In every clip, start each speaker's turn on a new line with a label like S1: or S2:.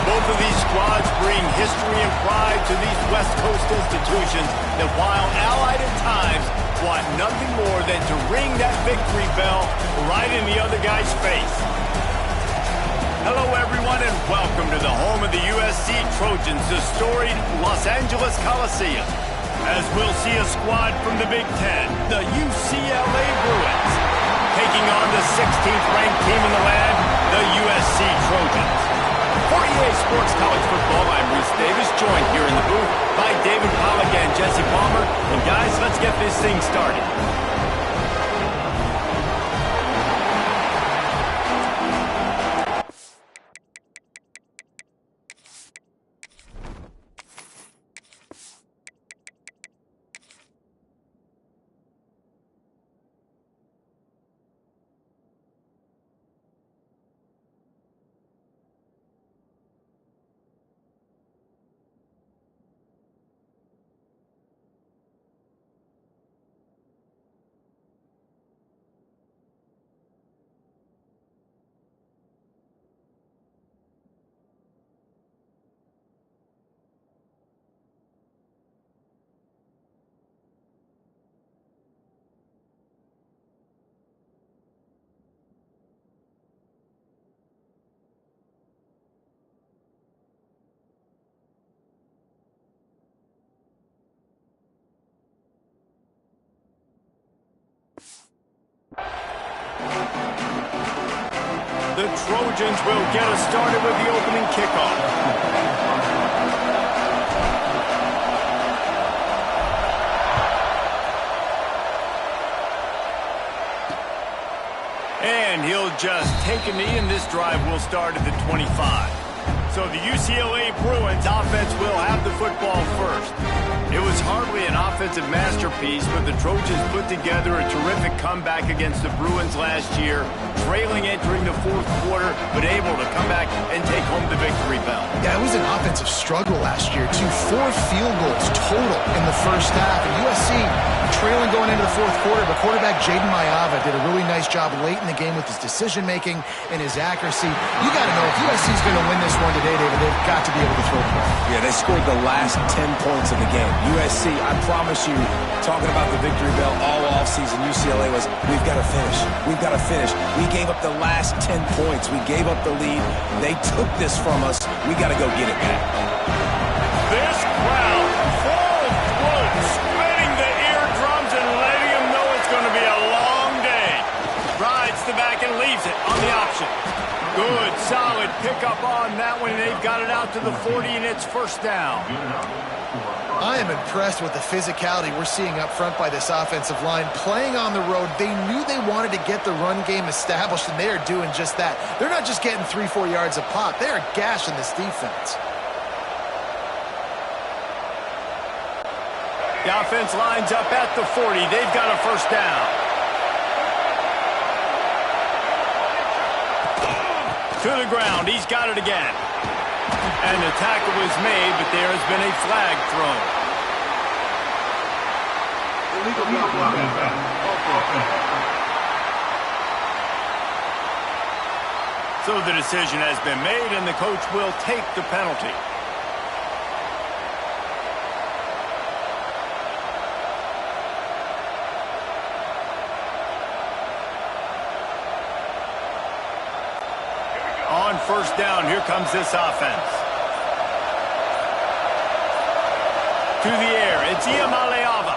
S1: Both of these squads bring history and pride to these West Coast institutions that, while allied at times, want nothing more than to ring that victory bell right in the other guy's face. Hello, everyone, and welcome to the home of the USC Trojans, the storied Los Angeles Coliseum. As we'll see a squad from the Big Ten, the UCLA Bruins, taking on the 16th-ranked team in the land, the USC Trojans. For EA Sports College Football, I'm Reese Davis, joined here in the booth by David Pollack and Jesse Palmer. And guys, let's get this thing started. The Trojans will get us started with the opening kickoff. And he'll just take a knee, and this drive will start at the 25. So the UCLA Bruins offense will have the football first. It was hardly an offensive masterpiece, but the Trojans put together a terrific comeback against the Bruins last year, trailing entering the fourth quarter, but able to come back and take home the victory bell.
S2: Yeah, it was an offensive struggle last year, too. 4 field goals total in the first half. And USC trailing going into the fourth quarter, but quarterback Jaden Mayava did a really nice job late in the game with his decision-making and his accuracy. You got to know, if USC is going to win this one today, David, they've got to be able to throw the ball.
S3: Yeah, they scored the last 10 points of the game. USC, I promise you, talking about the victory bell all offseason, UCLA was, we've got to finish. We've got to finish. We gave up the last 10 points. We gave up the lead. They took this from us. We got to go get it back.
S1: This crowd, full throat, spinning the eardrums and letting them know it's going to be a long day. Rides the back and leaves it on the option. Good, solid pickup on that one. They've got it out to the 40, and it's first down.
S2: I am impressed with the physicality we're seeing up front by this offensive line. Playing on the road, they knew they wanted to get the run game established, and they are doing just that. They're not just getting 3-4 yards a pop. They are gashing this defense.
S1: The offense lines up at the 40. They've got a first down. To the ground. He's got it again. And the tackle was made, but there has been a flag thrown. So the decision has been made, and the coach will take the penalty. On first down, here comes this offense. To the air, it's Iamaleava.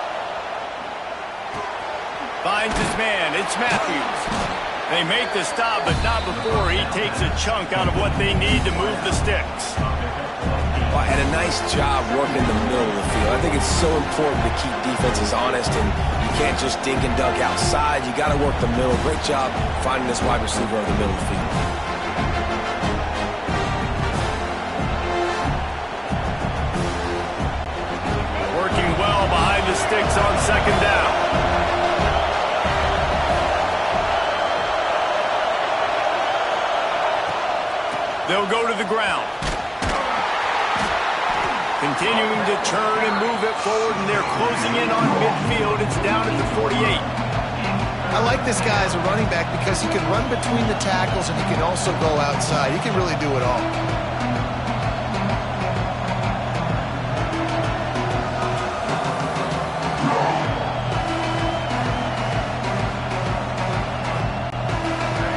S1: Finds his man. It's Matthews. They make the stop, but not before he takes a chunk out of what they need to move the sticks.
S3: Well, and a nice job working in the middle of the field. I think it's so important to keep defenses honest, and you can't just dink and dunk outside. You got to work the middle. Great job finding this wide receiver in the middle of the field.
S1: Working well behind the sticks on second down. They'll go to the ground. Continuing to turn and move it forward, and they're closing in on midfield. It's down at the 48.
S2: I like this guy as a running back because he can run between the tackles and he can also go outside. He can really do it all.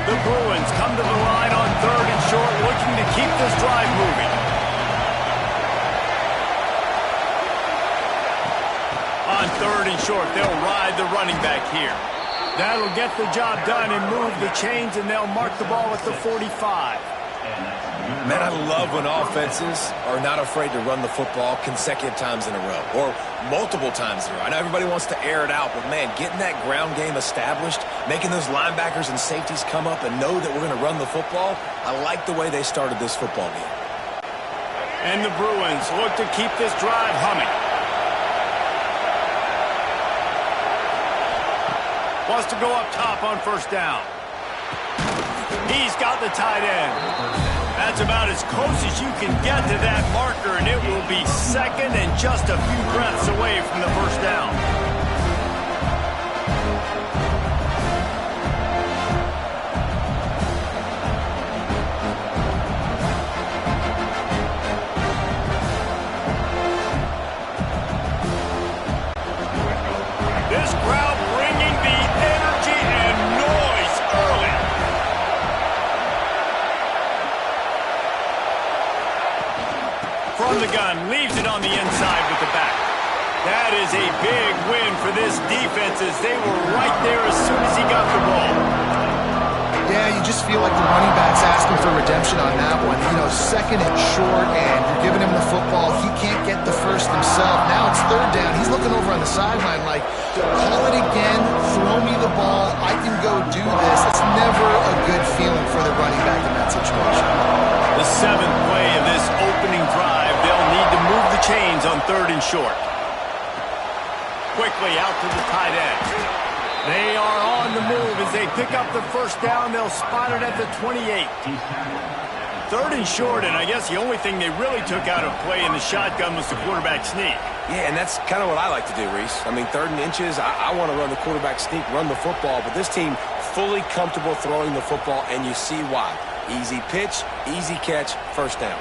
S1: The Bruins come to the line on third and short, looking to keep this drive moving. On third and short, they'll ride the running back here. That'll get the job done and move the chains, and they'll mark the ball at the 45.
S3: Man, I love when offenses are not afraid to run the football consecutive times in a row or multiple times in a row. I know everybody wants to air it out, but, man, getting that ground game established, making those linebackers and safeties come up and know that we're going to run the football, I like the way they started this football game.
S1: And the Bruins look to keep this drive humming. Wants to go up top on first down. He's got the tight end. That's about as close as you can get to that marker, and it will be second and just a few breaths away from the first down. This crowd bringing the energy and noise early. From the gun, leaves it on the inside with the back. That is a big win for this defense as they were right there as soon as he got the ball.
S2: Yeah, you just feel like the running back's asking for redemption on that one. You know, second and short, and you're giving him the football. He can't get the first himself. Now it's third down. He's looking over on the sideline like, call it again, throw me the ball, I can go do this. It's never a good feeling for the running back in that situation.
S1: The seventh play of this opening drive, they'll need to move the chains on third and short. Quickly out to the tight end. They are on the move as they pick up the first down. They'll spot it at the 28. Third and short, and I guess the only thing they really took out of play in the shotgun was the quarterback sneak.
S3: Yeah, and that's kind of what I like to do, Reese. I mean, third and inches, I want to run the quarterback sneak, run the football, but this team fully comfortable throwing the football, and you see why. Easy pitch, easy catch, first down.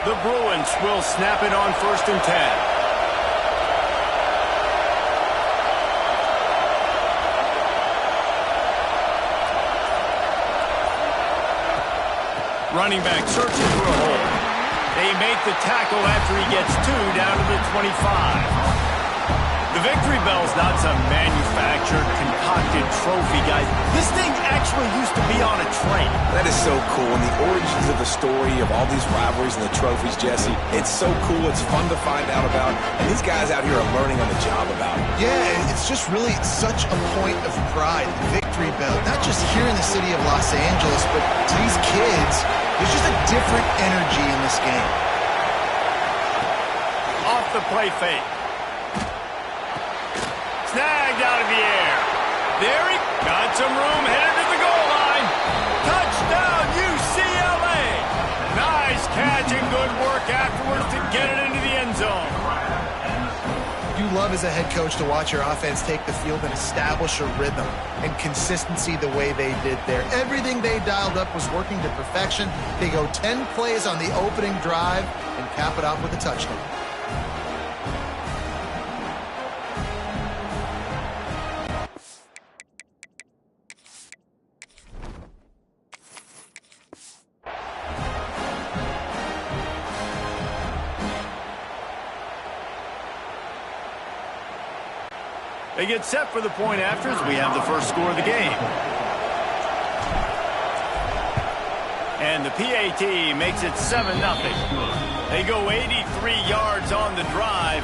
S1: The Bruins will snap it on first and 10. Running back searching for a hole. They make the tackle after he gets two down to the 25. The victory bell's not some manufactured, concocted trophy, guys. This thing actually used to be on a train.
S3: That is so cool, and the origins of the story of all these rivalries and the trophies, Jesse, it's so cool. It's fun to find out about, and these guys out here are learning on the job about it.
S2: Yeah, it's just really such a point of pride, the victory bell, not just here in the city of Los Angeles, but to these kids, there's just a different energy in this game.
S1: Off the play fake. Snagged out of the air. There he got some room, headed to the goal line. Touchdown, UCLA. Nice catch and good work afterwards to get it into the end zone.
S2: You love as a head coach to watch your offense take the field and establish a rhythm and consistency the way they did there. Everything they dialed up was working to perfection. They go 10 plays on the opening drive and cap it off with a touchdown.
S1: They get set for the point afters. We have the first score of the game. And the PAT makes it 7-0. They go 83 yards on the drive.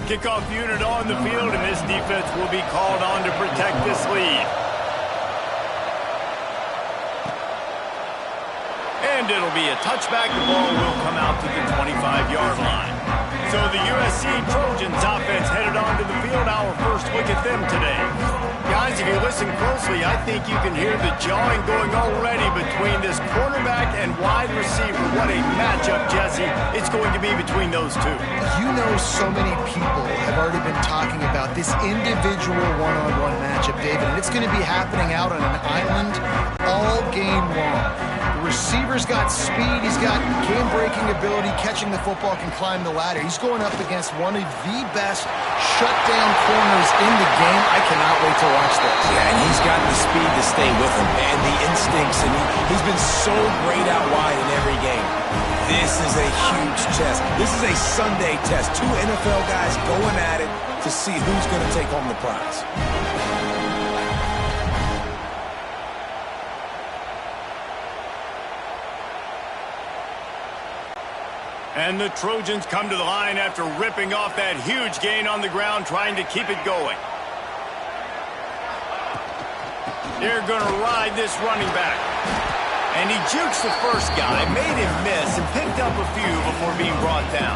S1: Kickoff unit on the field, and this defense will be called on to protect this lead. And it'll be a touchback. The ball will come out to the 25-yard line. So the USC Trojans offense headed onto the field. Our first look at them today. Guys, if you listen closely, I think you can hear the jawing going already between this quarterback and wide receiver. What a matchup, Jesse, it's going to be between those two.
S2: You know, so many people have already been talking about this individual one-on-one matchup, David, and it's going to be happening out on an island all game long. The receiver's got speed, he's got game-breaking ability, catching the football, can climb the ladder. He's going up against one of the best shutdown corners in the game. I cannot wait to watch this.
S3: Yeah, and he's got the speed to stay with him and the instincts, and he's been so great out wide in every game. This is a huge test. This is a Sunday test. Two NFL guys going at it to see who's going to take home the prize.
S1: And the Trojans come to the line after ripping off that huge gain on the ground, trying to keep it going. They're going to ride this running back. And he jukes the first guy, made him miss, and picked up a few before being brought down.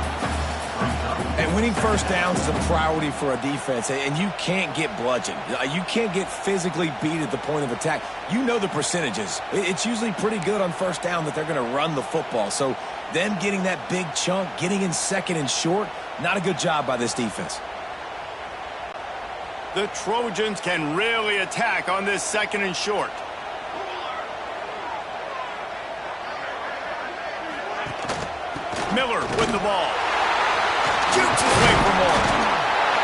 S3: And winning first downs is a priority for a defense, and you can't get bludgeoned. You can't get physically beat at the point of attack. You know the percentages. It's usually pretty good on first down that they're going to run the football. So them getting that big chunk, getting in second and short, not a good job by this defense.
S1: The Trojans can really attack on this second and short. Miller with the ball. Shoots his way for more.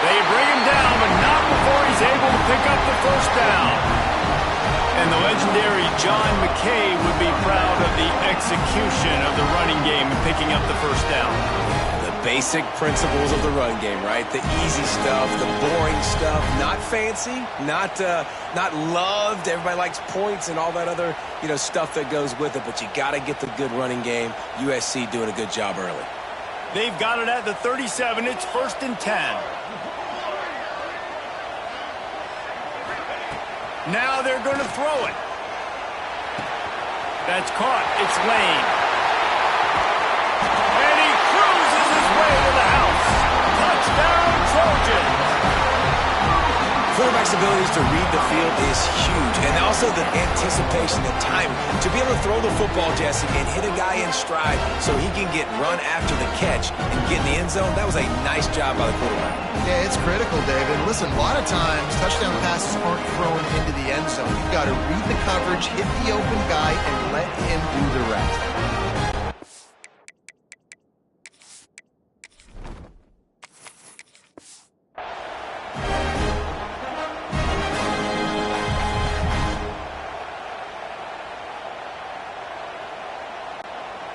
S1: They bring him down, but not before he's able to pick up the first down. And the legendary John McKay would be proud of the execution of the running game and picking up the first down.
S3: The basic principles of the run game, right? The easy stuff, the boring stuff, not fancy, not loved. Everybody likes points and all that other, stuff that goes with it, but you got to get the good running game. USC doing a good job early.
S1: They've got it at the 37. It's 1st and 10. Now they're going to throw it. That's caught. It's Lane. And he cruises his way to the house. Touchdown, Trojans.
S3: Quarterback's abilities to read the field is huge. And also the anticipation, the time to be able to throw the football, Jesse, and hit a guy in stride so he can get run after the catch and get in the end zone. That was a nice job by the quarterback.
S2: Yeah, it's critical, David. Listen, a lot of times touchdown passes aren't thrown into the end zone. You've got to read the coverage, hit the open guy, and let him do the rest.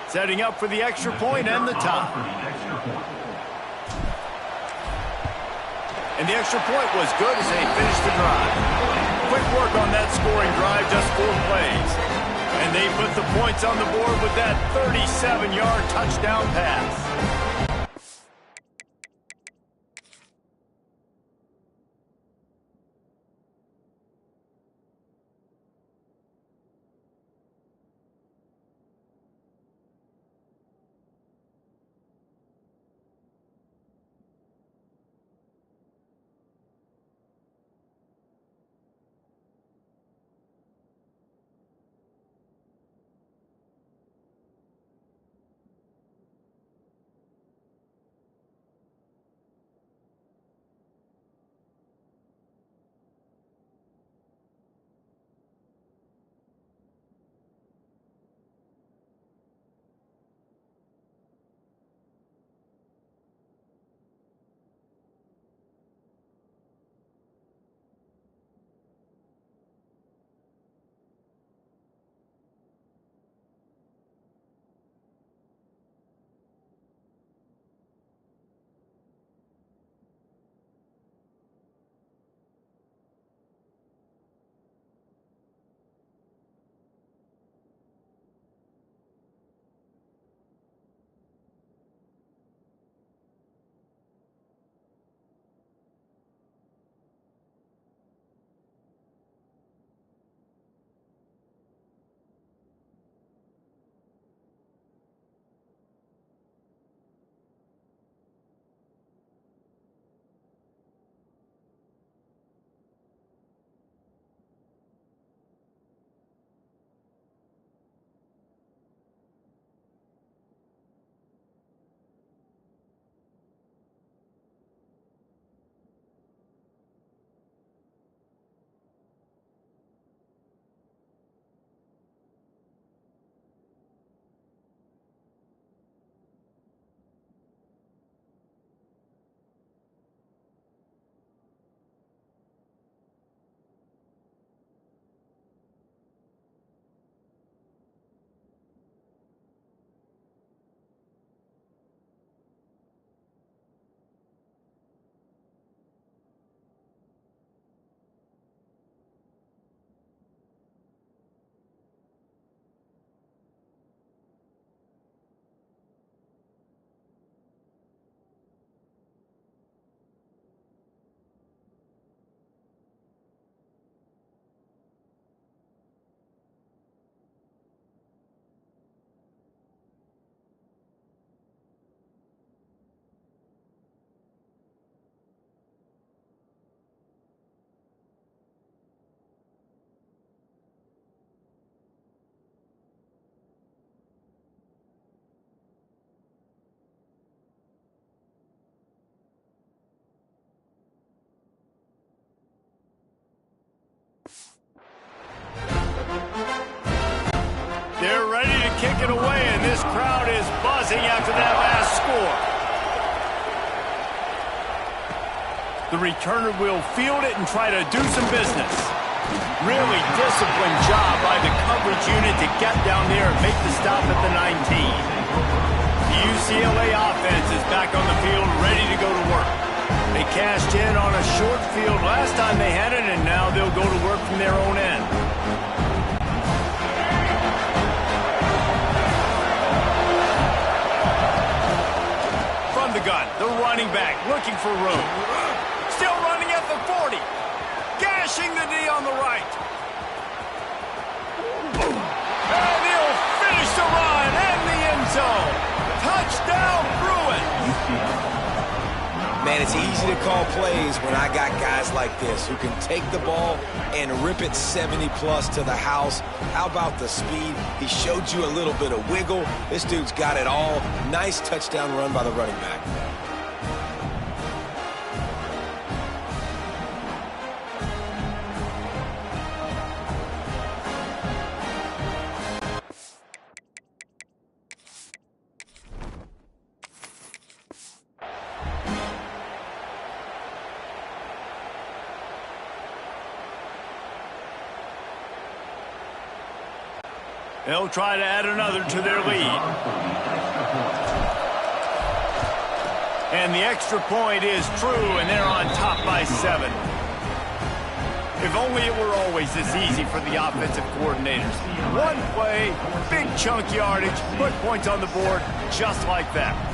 S1: Setting up for the extra point and the tie. And the extra point was good as they finished the drive. Quick work on that scoring drive, just 4 plays. And they put the points on the board with that 37-yard touchdown pass. They're ready to kick it away, and this crowd is buzzing after that last score. The returner will field it and try to do some business. Really disciplined job by the coverage unit to get down there and make the stop at the 19. The UCLA offense is back on the field, ready to go to work. They cashed in on a short field last time they had it, and now they'll go to work from their own end. From the gun, the running back looking for room. Still running at the 40. Gashing the D on the right. And he'll finish the run and the end zone. Touchdown, Bruin.
S3: Man, it's easy to call plays when I got guys like this who can take the ball and rip it 70-plus to the house. How about the speed? He showed you a little bit of wiggle. This dude's got it all. Nice touchdown run by the running back.
S1: They'll try to add another to their lead. And the extra point is true, and they're on top by 7. If only it were always this easy for the offensive coordinators. One play, big chunk yardage, put points on the board just like that.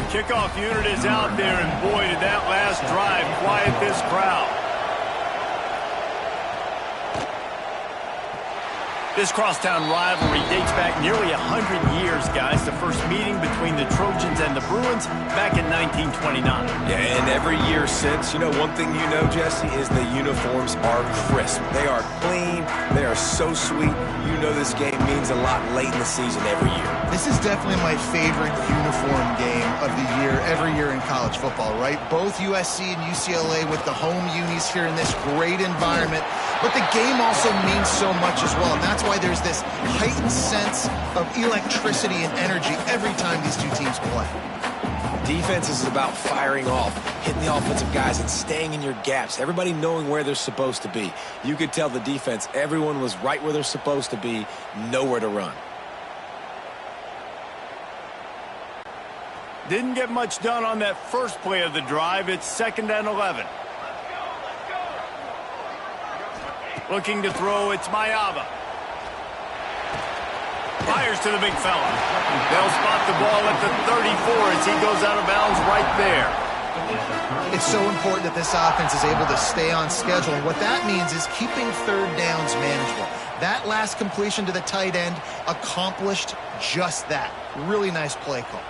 S1: Kickoff unit is out there, and boy, did that last drive quiet this crowd. This crosstown rivalry dates back nearly 100 years, guys. The first meeting between the Trojans and the Bruins back in 1929.
S3: Yeah, and every year since, one thing you know, Jesse, is the uniforms are crisp. They are clean. They are so sweet. You know this game means a lot late in the season every year.
S2: This is definitely my favorite uniform game of the year, every year in college football, right? Both USC and UCLA with the home unis here in this great environment. But the game also means so much as well, and that's why there's this heightened sense of electricity and energy every time these two teams play.
S3: Defense is about firing off, hitting the offensive guys, and staying in your gaps. Everybody knowing where they're supposed to be. You could tell the defense, everyone was right where they're supposed to be, nowhere to run.
S1: Didn't get much done on that first play of the drive. It's 2nd and 11. Looking to throw, it's Mayava. Fires to the big fella. They'll spot the ball at the 34 as he goes out of bounds right there.
S2: It's so important that this offense is able to stay on schedule, and what that means is keeping third downs manageable. That last completion to the tight end accomplished just that. Really nice play call.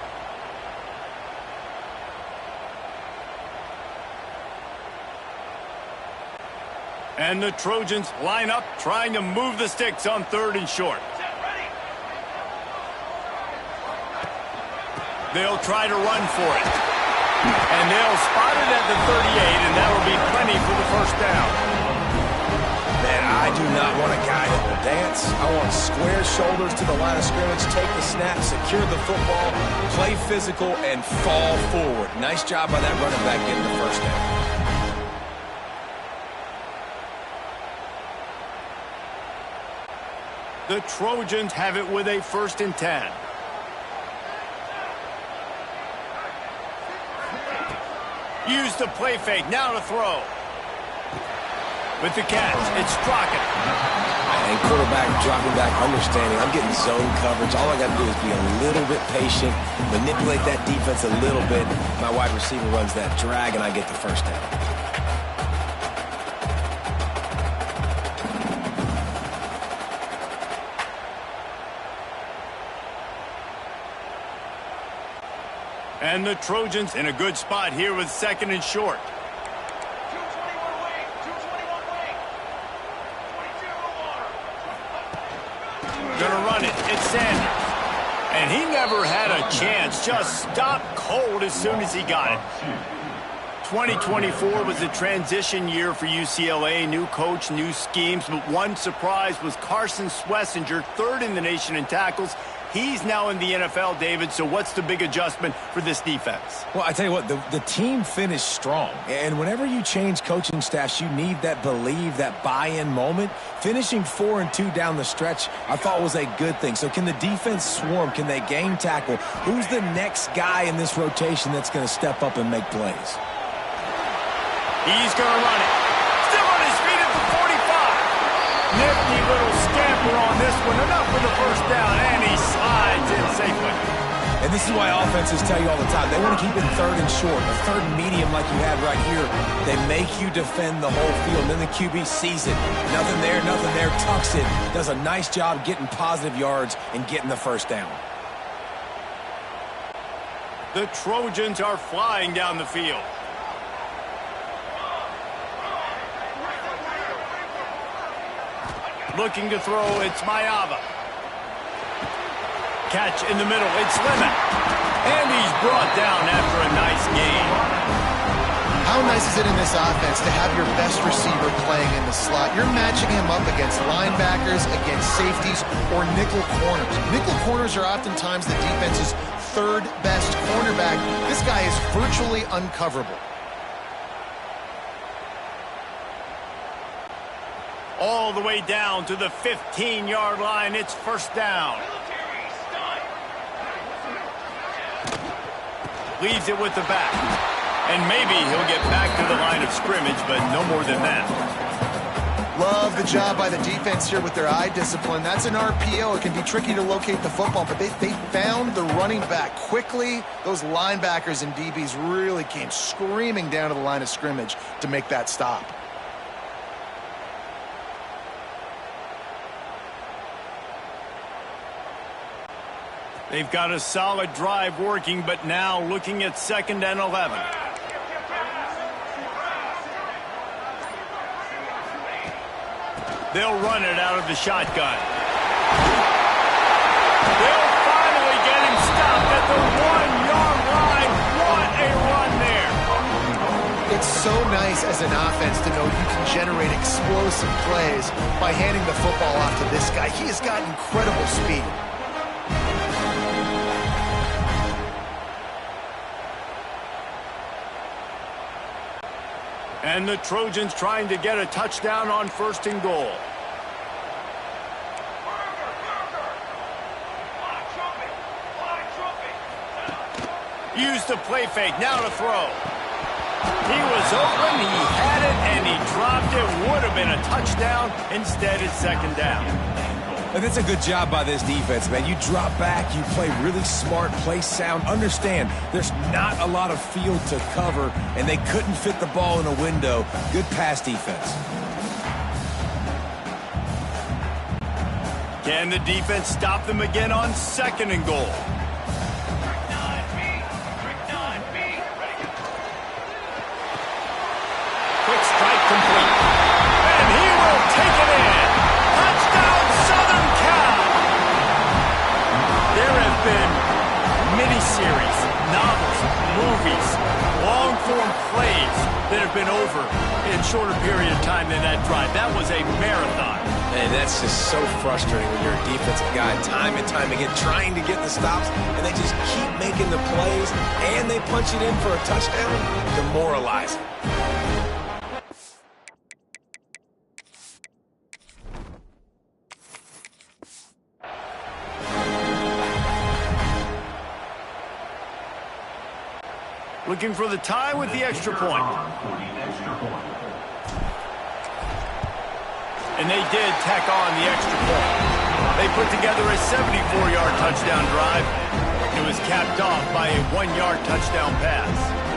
S1: And the Trojans line up, trying to move the sticks on 3rd and short. They'll try to run for it. And they'll spot it at the 38, and that will be plenty for the first down.
S3: Man, I do not want a guy that will dance. I want square shoulders to the line of scrimmage, take the snap, secure the football, play physical, and fall forward. Nice job by that running back getting the first down.
S1: The Trojans have it with a 1st and 10. Use the play fake, now to throw. With the catch, it's Strachan.
S3: And quarterback dropping back, understanding, I'm getting zone coverage. All I got to do is be a little bit patient, manipulate that defense a little bit. My wide receiver runs that drag, and I get the first down.
S1: And the Trojans in a good spot here with 2nd and short. Gonna run it. It's Sanders. And he never had a chance. Just stopped cold as soon as he got it. 2024 was a transition year for UCLA. New coach, new schemes. But one surprise was Carson Swessinger, 3rd in the nation in tackles. He's now in the NFL, David, so what's the big adjustment for this defense?
S3: Well, I tell you what, the team finished strong. And whenever you change coaching staffs, you need that believe, that buy-in moment. Finishing 4-2 down the stretch, I thought was a good thing. So can the defense swarm? Can they game tackle? Who's the next guy in this rotation that's going to step up and make plays?
S1: He's going to run it. Still on his feet at the 45. Nifty little scamper on this one. Enough for the first down, and he slides in safely.
S3: And this is why offenses tell you all the time, they want to keep it 3rd and short, a 3rd and medium like you had right here. They make you defend the whole field, and then the QB sees it. Nothing there, tucks it, does a nice job getting positive yards and getting the first down.
S1: The Trojans are flying down the field. Looking to throw, it's Mayava. Catch in the middle, it's Lemon. And he's brought down after a nice game.
S2: How nice is it in this offense to have your best receiver playing in the slot? You're matching him up against linebackers, against safeties, or nickel corners. Nickel corners are oftentimes the defense's 3rd best cornerback. This guy is virtually uncoverable.
S1: All the way down to the 15-yard line. It's first down. Leaves it with the back. And maybe he'll get back to the line of scrimmage, but no more than that.
S2: Love the job by the defense here with their eye discipline. That's an RPO. It can be tricky to locate the football, but they found the running back quickly. Those linebackers and DBs really came screaming down to the line of scrimmage to make that stop.
S1: They've got a solid drive working, but now looking at 2nd and 11. They'll run it out of the shotgun. They'll finally get him stopped at the 1-yard line. What a run there.
S2: It's so nice as an offense to know you can generate explosive plays by handing the football off to this guy. He has got incredible speed.
S1: And the Trojans trying to get a touchdown on 1st and goal. Use the play fake, now to throw. He was open, he had it, and he dropped it. Would have been a touchdown. Instead, it's 2nd down.
S3: And that's a good job by this defense, man. You drop back, you play really smart, play sound. Understand, there's not a lot of field to cover, and they couldn't fit the ball in a window. Good pass defense.
S1: Can the defense stop them again on 2nd and goal? Quick strike complete. And he will take it in. Touchdown, Southern Cal! There have been miniseries, novels, movies, long-form plays that have been over in shorter period of time than that drive. That was a marathon.
S3: And that's just so frustrating when you're a defensive guy time and time again trying to get the stops, and they just keep making the plays, and they punch it in for a touchdown. Demoralizing.
S1: Looking for the tie with the extra point. And they did tack on the extra point. They put together a 74-yard touchdown drive. It was capped off by a 1-yard touchdown pass.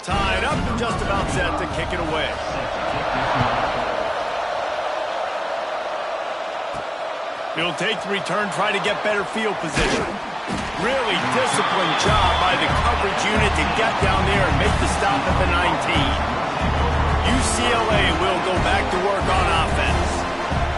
S1: Tied up and just about set to kick it away. He'll take the return, try to get better field position. Really disciplined job by the coverage unit to get down there and make the stop at the 19. UCLA will go back to work on offense.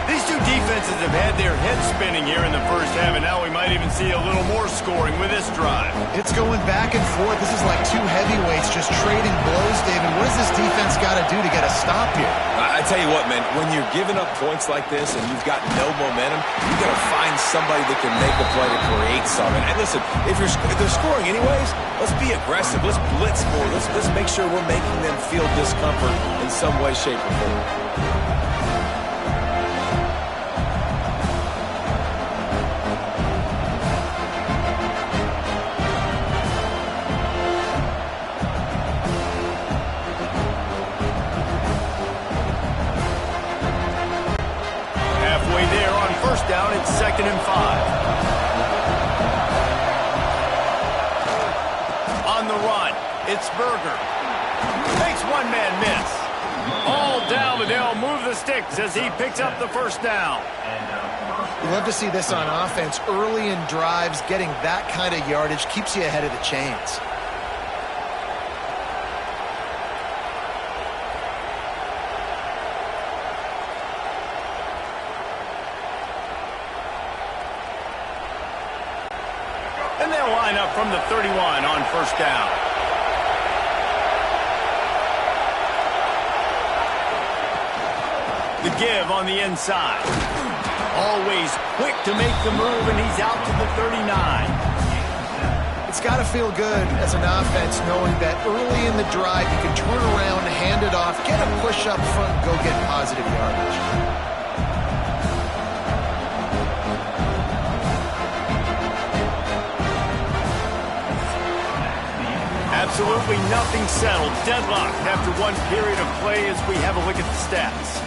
S1: These two defenses have had their heads spinning here in the first half, and now we might even see a little more scoring with this drive.
S2: It's going back and forth. This is like two heavyweights just trading blows, David. What does this defense got to do to get a stop here?
S3: I tell you what, man, when you're giving up points like this and you've got no momentum, you got to find somebody that can make a play to create something. And listen, if they're scoring anyways, let's be aggressive. Let's blitz more. Let's make sure we're making them feel discomfort in some way, shape, or form.
S1: Down at 2nd and 5. On the run, it's Berger. Makes one man miss. All down, and they'll move the sticks as he picks up the first down.
S2: We love to see this on offense. Early in drives, getting that kind of yardage keeps you ahead of the chains.
S1: And they'll line up from the 31 on first down. The give on the inside. Always quick to make the move, and he's out to the 39.
S2: It's got to feel good as an offense knowing that early in the drive you can turn around, hand it off, get a push up front, and go get positive yardage.
S1: Absolutely nothing settled. Deadlocked after one period of play as we have a look at the stats.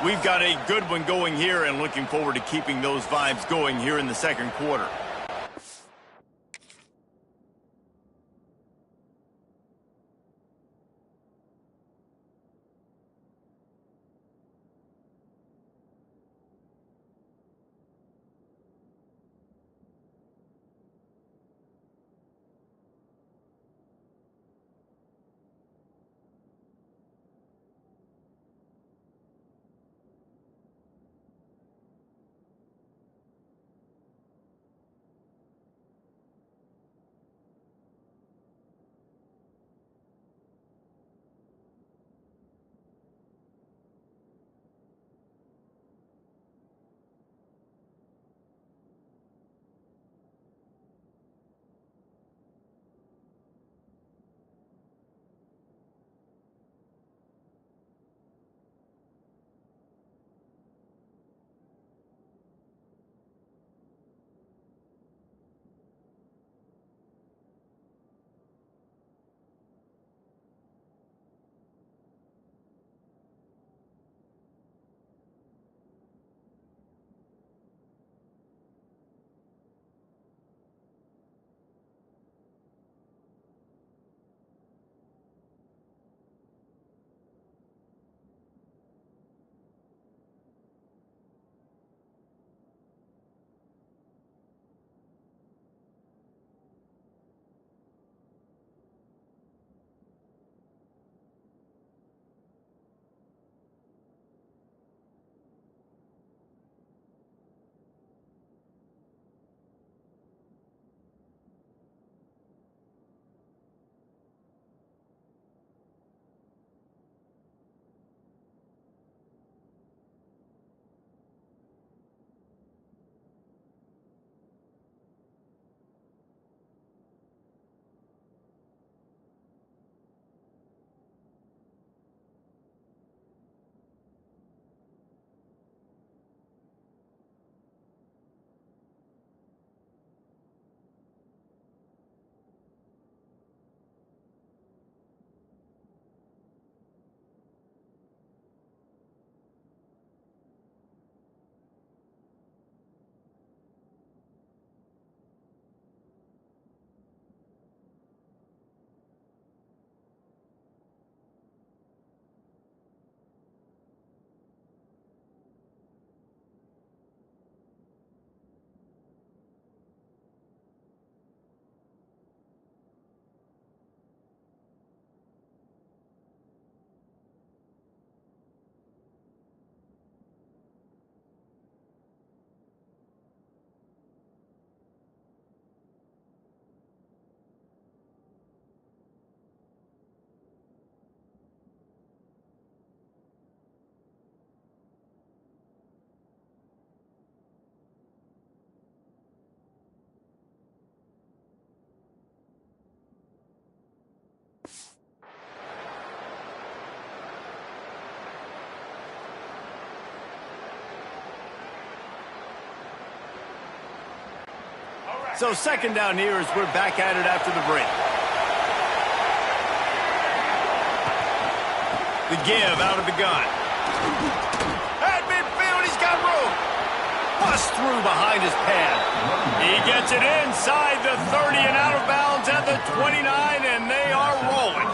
S1: We've got a good one going here and looking forward to keeping those vibes going here in the second quarter. So second down here as we're back at it after the break. The give out of the gun. At midfield, he's got room. Bust through behind his pad. He gets it inside the 30 and out of bounds at the 29, and they are rolling.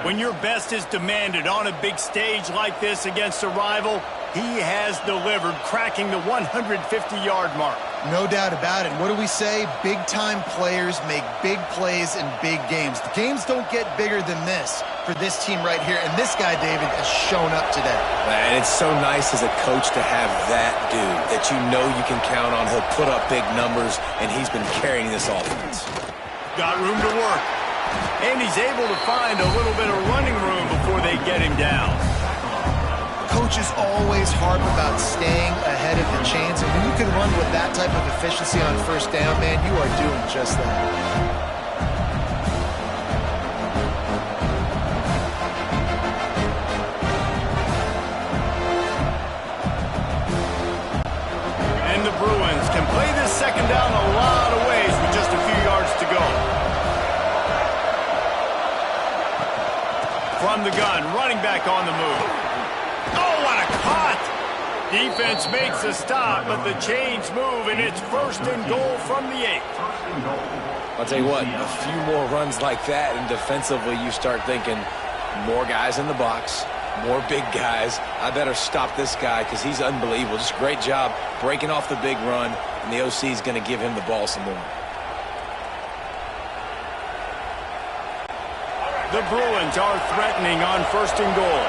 S1: When your best is demanded on a big stage like this against a rival, he has delivered, cracking the 150-yard mark.
S2: No doubt about it. What do we say? Big-time players make big plays in big games. The games don't get bigger than this for this team right here, and this guy, David, has shown up today.
S3: And it's so nice as a coach to have that dude that you know you can count on. He'll put up big numbers, and he's been carrying this offense.
S1: Got room to work. And he's able to find a little bit of running room before they get him down.
S2: Coaches always harp about staying ahead of the chains, and when you can run with that type of efficiency on first down, man, you are doing just that.
S1: And the Bruins can play this second down a lot of ways with just a few yards to go. From the gun, running back on the move. Oh, what a cut! Defense makes a stop, but the chains move, and it's first and goal from the 8.
S3: I'll tell you what, a few more runs like that, and defensively you start thinking, more guys in the box, more big guys. I better stop this guy because he's unbelievable. Just a great job breaking off the big run, and the OC is going to give him the ball some more.
S1: The Bruins are threatening on first and goal.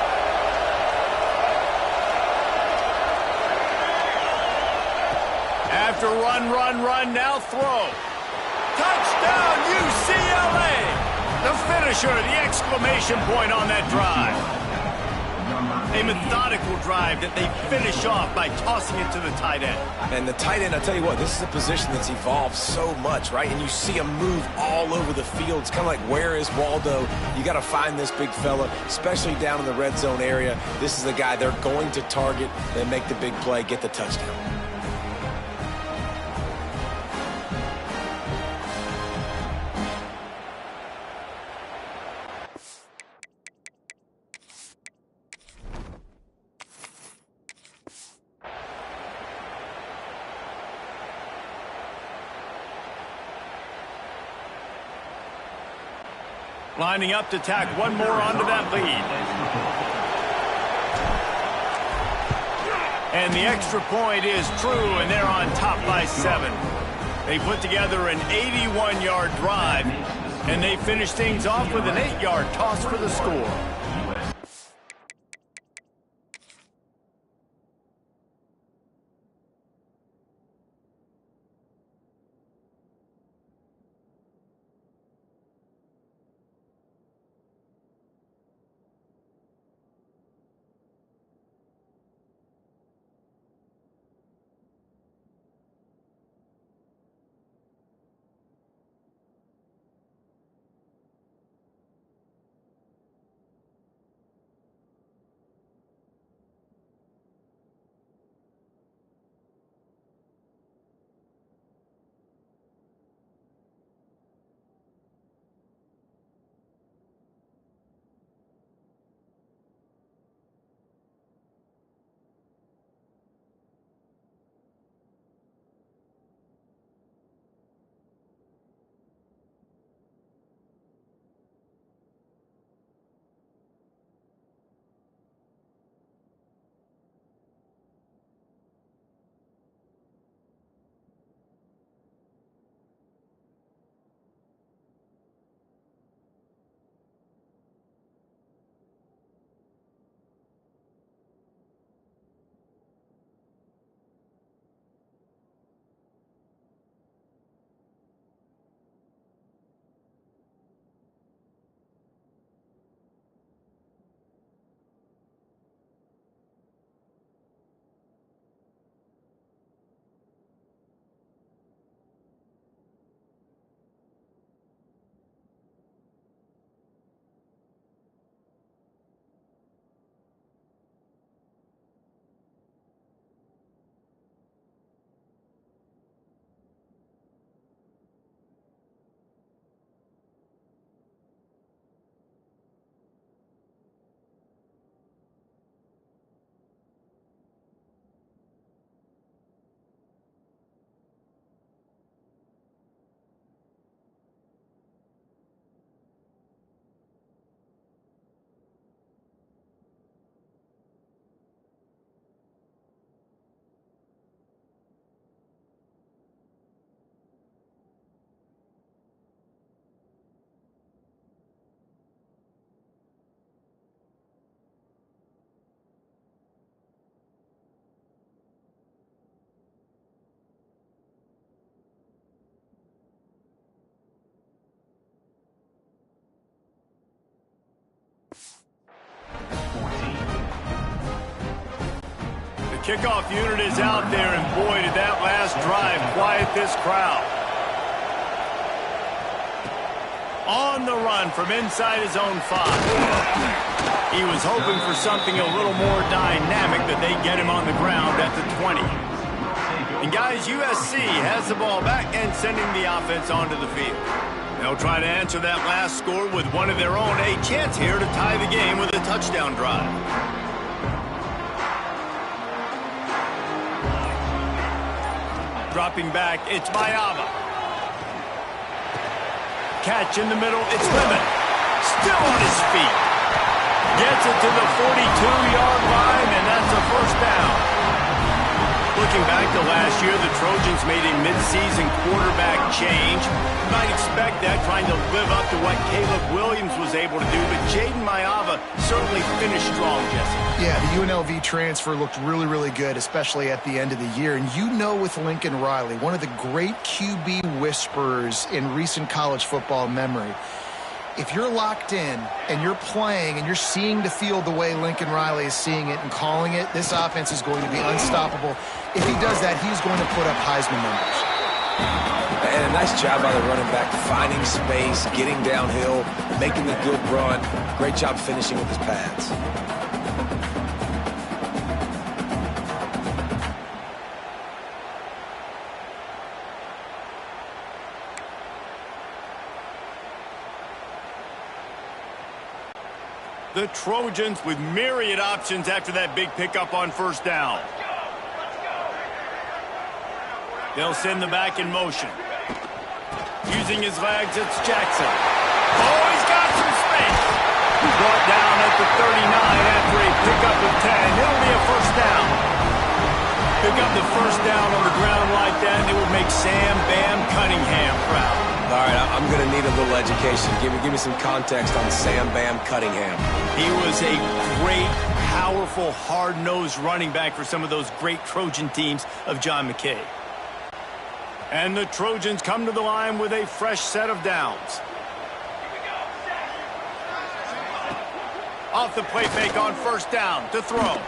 S1: After run, now throw. Touchdown, UCLA! The finisher, the exclamation point on that drive. A methodical drive that they finish off by tossing it to the tight end.
S3: And the tight end, I'll tell you what, this is a position that's evolved so much, right? And you see him move all over the field. It's kind of like, where is Waldo? You got to find this big fella, especially down in the red zone area. This is the guy they're going to target, then make the big play, get the touchdown.
S1: Lining up to tack one more onto that lead. And the extra point is true, and they're on top by 7. They put together an 81-yard drive, and they finish things off with an 8-yard toss for the score. Kickoff unit is out there, and boy, did that last drive quiet this crowd. On the run from inside his own 5. He was hoping for something a little more dynamic, that they get him on the ground at the 20. And guys, USC has the ball back and sending the offense onto the field. They'll try to answer that last score with one of their own. A chance here to tie the game with a touchdown drive. Dropping back, it's Mayava. Catch in the middle, it's Lemon. Still on his feet. Gets it to the 42-yard line, and that's a first down. Looking back to last year, the Trojans made a midseason quarterback change. You might expect that, trying to live up to what Caleb Williams was able to do, but Jaden Mayava certainly finished strong, Jesse.
S2: Yeah, the UNLV transfer looked really, really good, especially at the end of the year. And you know, with Lincoln Riley, one of the great QB whisperers in recent college football memory, if you're locked in and you're playing and you're seeing the field the way Lincoln Riley is seeing it and calling it, this offense is going to be unstoppable. If he does that, he's going to put up Heisman numbers.
S3: And a nice job by the running back, finding space, getting downhill, making a good run. Great job finishing with his pads.
S1: The Trojans with myriad options after that big pickup on first down. They'll send the back in motion. Using his legs, it's Jackson. Oh, he's got some space. He's brought down at the 39 after a pickup of 10. It'll be a first down. Pick up the first down on the ground like that, and it would make Sam Bam Cunningham proud.
S3: All right, I'm going to need a little education. Give me some context on Sam Bam Cunningham.
S1: He was a great, powerful, hard-nosed running back for some of those great Trojan teams of John McKay. And the Trojans come to the line with a fresh set of downs. Off the play fake on first down to throw. Tight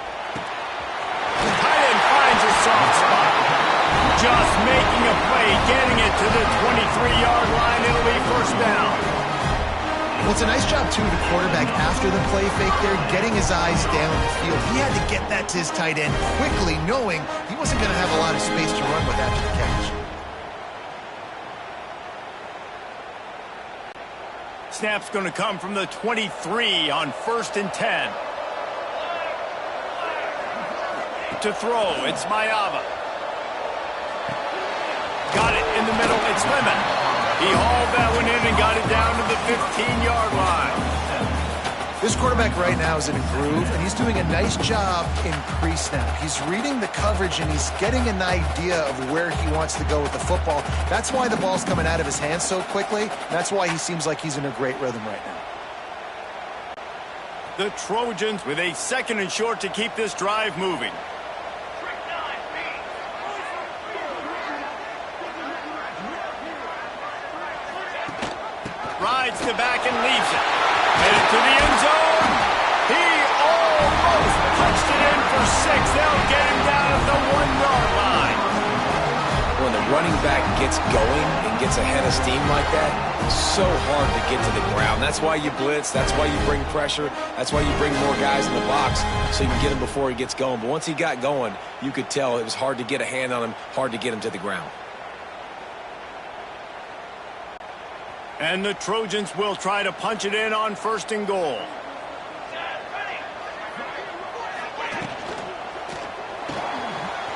S1: end finds a soft spot. Just making a play, getting it to the 23-yard line. It'll be first down.
S2: Well, it's a nice job, too, the quarterback after the play fake there, getting his eyes down the field. He had to get that to his tight end quickly, knowing he wasn't going to have a lot of space to run with after the catch.
S1: Snap's going to come from the 23 on first and 10. To throw, it's Mayava. Got it in the middle, it's Lemon. He hauled that one in and got it down to the 15-yard line.
S2: This quarterback right now is in a groove, and he's doing a nice job in pre-snap. He's reading the coverage, and he's getting an idea of where he wants to go with the football. That's why the ball's coming out of his hands so quickly. That's why he seems like he's in a great rhythm right now.
S1: The Trojans with a second and short to keep this drive moving. Rides to back and leaves it. Headed to the end zone. He almost punched it in for 6. They'll get him down at the 1-yard line.
S3: When the running back gets going and gets a head of steam like that, it's so hard to get to the ground. That's why you blitz. That's why you bring pressure. That's why you bring more guys in the box so you can get him before he gets going. But once he got going, you could tell it was hard to get a hand on him, hard to get him to the ground.
S1: And the Trojans will try to punch it in on first and goal.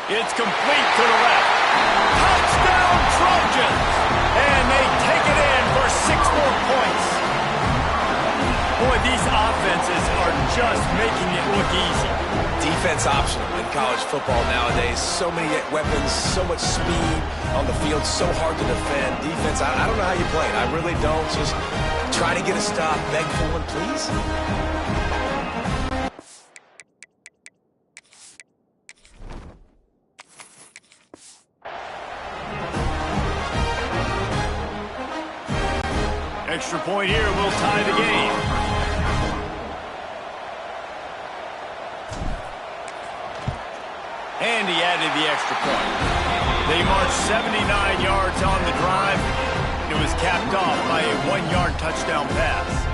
S1: It's complete to the left. Touchdown Trojans! And they take it in for 6 more points. Boy, these offenses are just making it look easy.
S3: Defense optional in college football nowadays. So many weapons, so much speed on the field, so hard to defend. Defense, I don't know how you play it. I really don't. Just try to get a stop, beg for one, please.
S1: Extra point here will tie the game. And he added the extra point. They marched 79 yards on the drive. It was capped off by a 1-yard touchdown pass.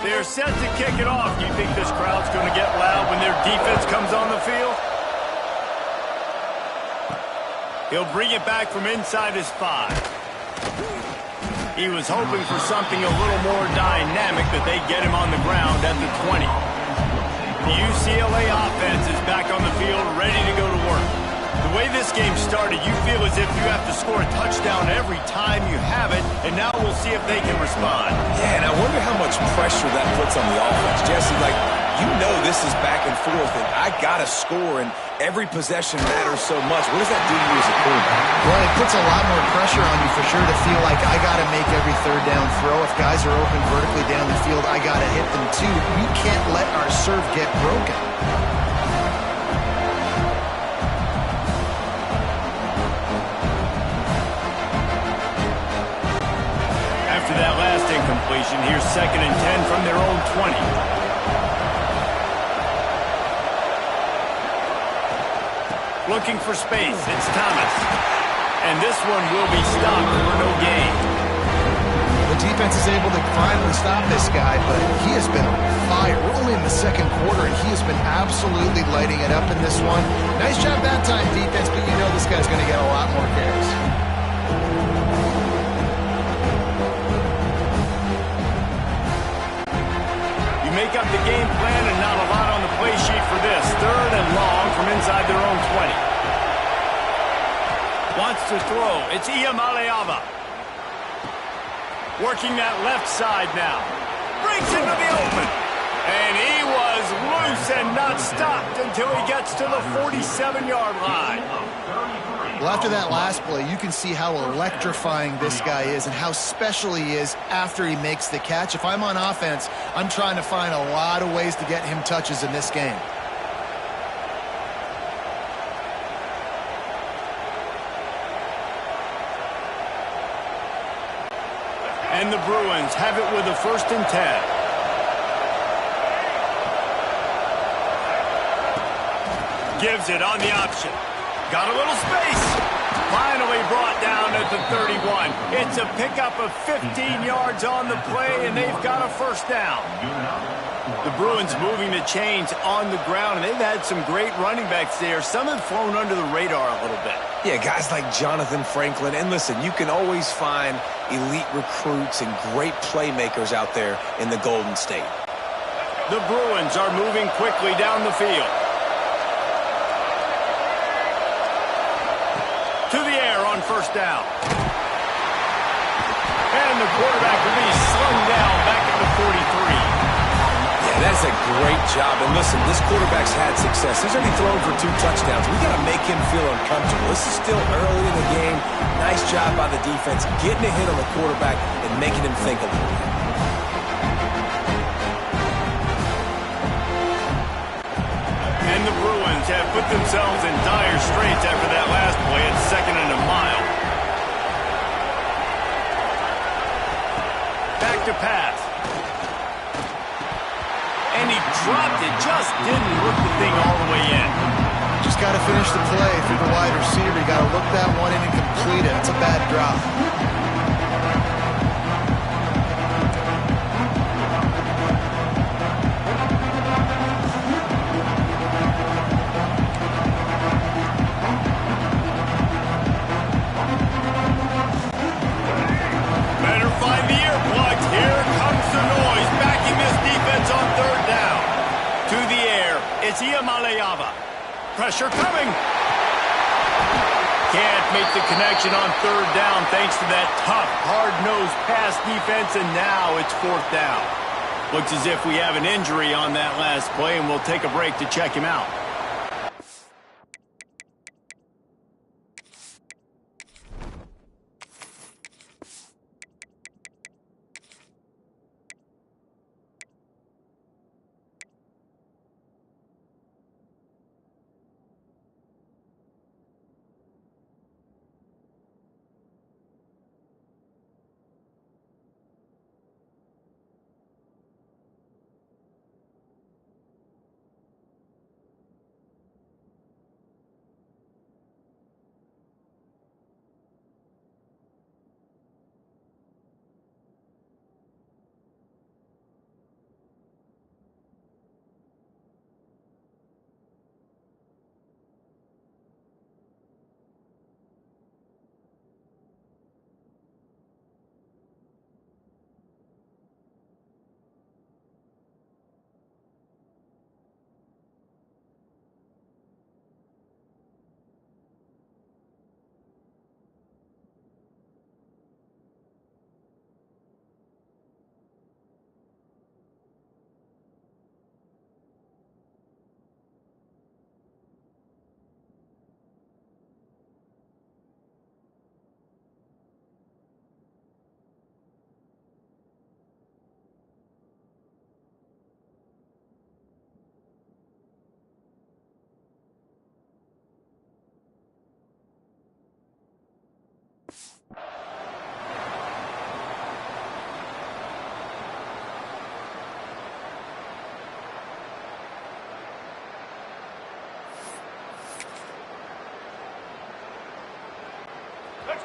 S1: They're set to kick it off. Do you think this crowd's going to get loud when their defense comes on the field? He'll bring it back from inside his 5. He was hoping for something a little more dynamic, but they get him on the ground at the 20. The UCLA offense is back on the field, ready to go to work. The way this game started, you feel as if you have to score a touchdown every time you have it, and now we'll see if they can respond.
S3: Yeah, and I wonder how much pressure that puts on the offense. Jesse, like, you know this is back and forth, and I got to score, and every possession matters so much. What does that do to you as a quarterback?
S2: Well, it puts a lot more pressure on you for sure to feel like I got to make every third down throw. If guys are open vertically down the field, I got to hit them too. We can't let our serve get broken.
S1: After that last incompletion, here's 2nd and 10 from their own 20. Looking for space, it's Thomas. And this one will be stopped for no gain.
S2: The defense is able to finally stop this guy, but he has been on fire. We're only in the 2nd quarter, and he has been absolutely lighting it up in this one. Nice job that time, defense, but you know this guy's going to get a lot more carries.
S1: You make up the game plan and not a lot on the play sheet for this. 3rd and long from inside their own 20. Wants to throw. It's Iamaleava. Working that left side now. Breaks into the open. And he was loose and not stopped until he gets to the 47-yard line.
S2: Well, after that last play, you can see how electrifying this guy is and how special he is after he makes the catch. If I'm on offense, I'm trying to find a lot of ways to get him touches in this game.
S1: And the Bruins have it with a 1st and 10. Gives it on the option. Got a little space. Finally brought down at the 31. It's a pickup of 15 yards on the play, and they've got a 1st down. The Bruins moving the chains on the ground, and they've had some great running backs there. Some have flown under the radar a little bit.
S3: Yeah, guys like Jonathan Franklin. And listen, you can always find elite recruits and great playmakers out there in the Golden State.
S1: The Bruins are moving quickly down the field. To the air on 1st down. And the quarterback will be slung down back at the 43.
S3: Yeah, that's a great job. And listen, this quarterback's had success. He's already thrown for 2 touchdowns. We got to make him feel uncomfortable. This is still early in the game. Nice job by the defense, getting a hit on the quarterback and making him think a little bit.
S1: And the Bruins have put themselves in dire straits after that last play. It's 2nd and a mile. Back to pass. And he dropped it. Just didn't look the thing all the way in.
S2: Just got to finish the play. If you're the wide receiver, you got to look that one in and complete it. It's a bad drop.
S1: Better find the earplugs. Here comes the noise. Backing this defense on 3rd down. To the air. It's Iamaleava. Pressure coming. Can't make the connection on 3rd down thanks to that tough, hard-nosed pass defense, and now it's 4th down. Looks as if we have an injury on that last play, and we'll take a break to check him out.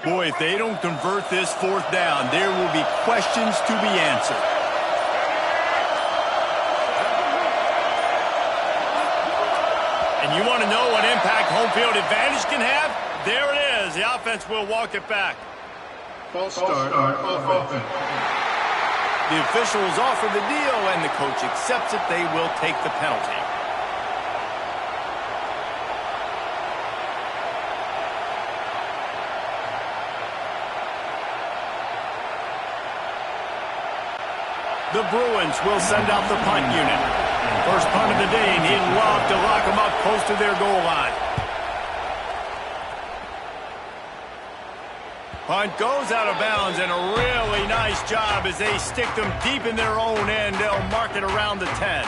S1: Boy, if they don't convert this 4th down, there will be questions to be answered. And you want to know what impact home field advantage can have? There it is. The offense will walk it back.
S4: False start offense.
S1: The officials offer the deal, and the coach accepts it. They will take the penalty. The Bruins will send out the punt unit. First punt of the day, and he'd love to lock them up close to their goal line. Punt goes out of bounds, and a really nice job as they stick them deep in their own end. They'll mark it around the 10.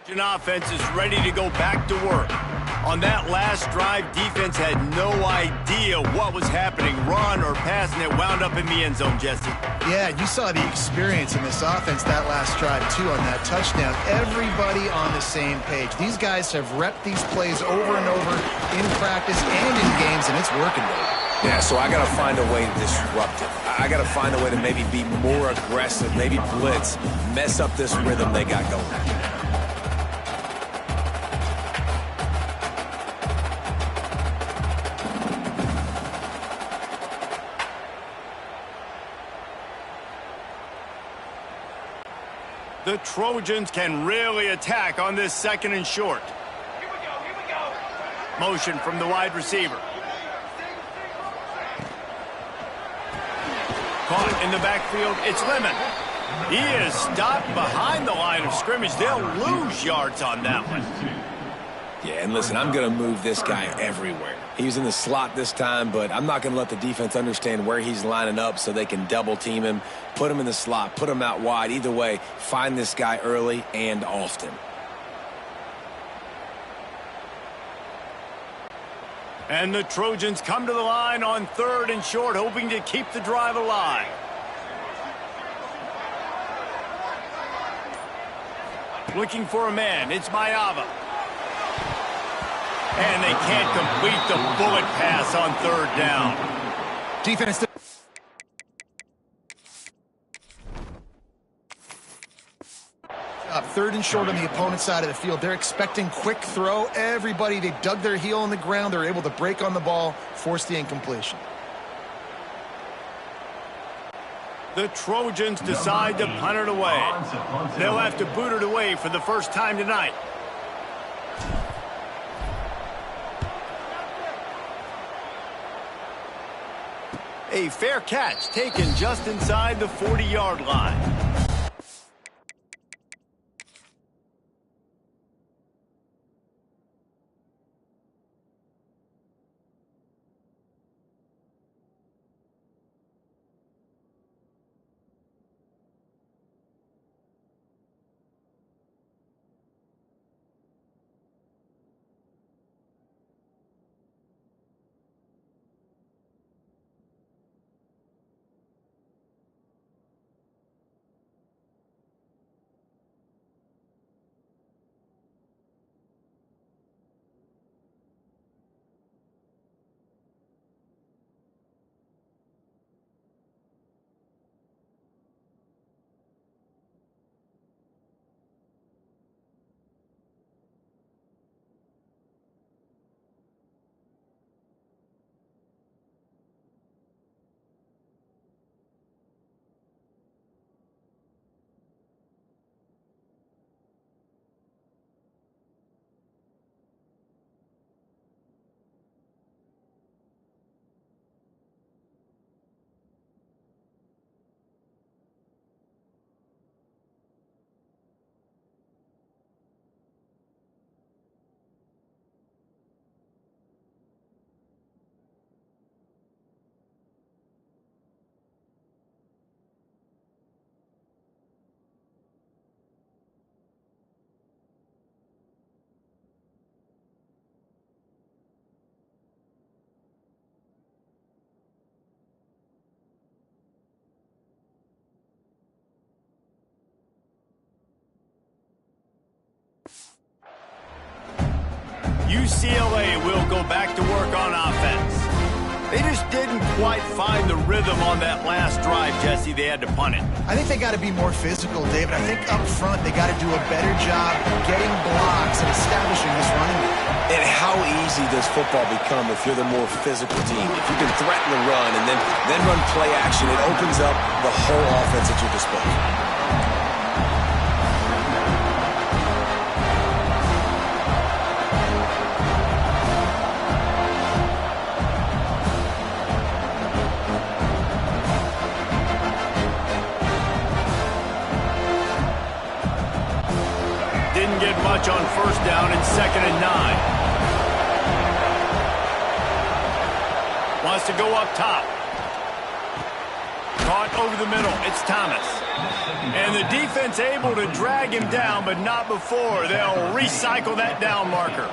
S1: Offense is ready to go back to work. On that last drive, defense had no idea what was happening. Run or pass, and it wound up in the end zone, Jesse.
S2: Yeah, you saw the experience in this offense that last drive, too, on that touchdown. Everybody on the same page. These guys have repped these plays over and over in practice and in games, and it's working, baby.
S3: Yeah, so I got to find a way to disrupt it. I got to find a way to maybe be more aggressive, maybe blitz, mess up this rhythm they got going.
S1: The Trojans can really attack on this 2nd and short.
S4: Here we go.
S1: Motion from the wide receiver. Caught in the backfield, it's Lemon. He is stopped behind the line of scrimmage. They'll lose yards on that one.
S3: Yeah, and listen, I'm going to move this guy everywhere. He was in the slot this time, but I'm not going to let the defense understand where he's lining up so they can double-team him, put him in the slot, put him out wide. Either way, find this guy early and often.
S1: And the Trojans come to the line on 3rd and short, hoping to keep the drive alive. Looking for a man, it's Maava. And they can't complete the bullet pass on 3rd down.
S2: Defense. 3rd and short on the opponent's side of the field. They're expecting quick throw. Everybody, they dug their heel in the ground. They're able to break on the ball, force the incompletion.
S1: The Trojans decide to punt it away. They'll have to boot it away for the first time tonight. A fair catch taken just inside the 40-yard line. UCLA will go back to work on offense. They just didn't quite find the rhythm on that last drive, Jesse. They had to punt it.
S2: I think they got to be more physical, David. I think up front they got to do a better job getting blocks and establishing this running game.
S3: And how easy does football become if you're the more physical team? If you can threaten the run and then run play action, it opens up the whole offense at your disposal.
S1: Didn't get much on 1st down and 2nd and 9. Wants to go up top. Caught over the middle. It's Thomas. And the defense able to drag him down, but not before. They'll recycle that down marker.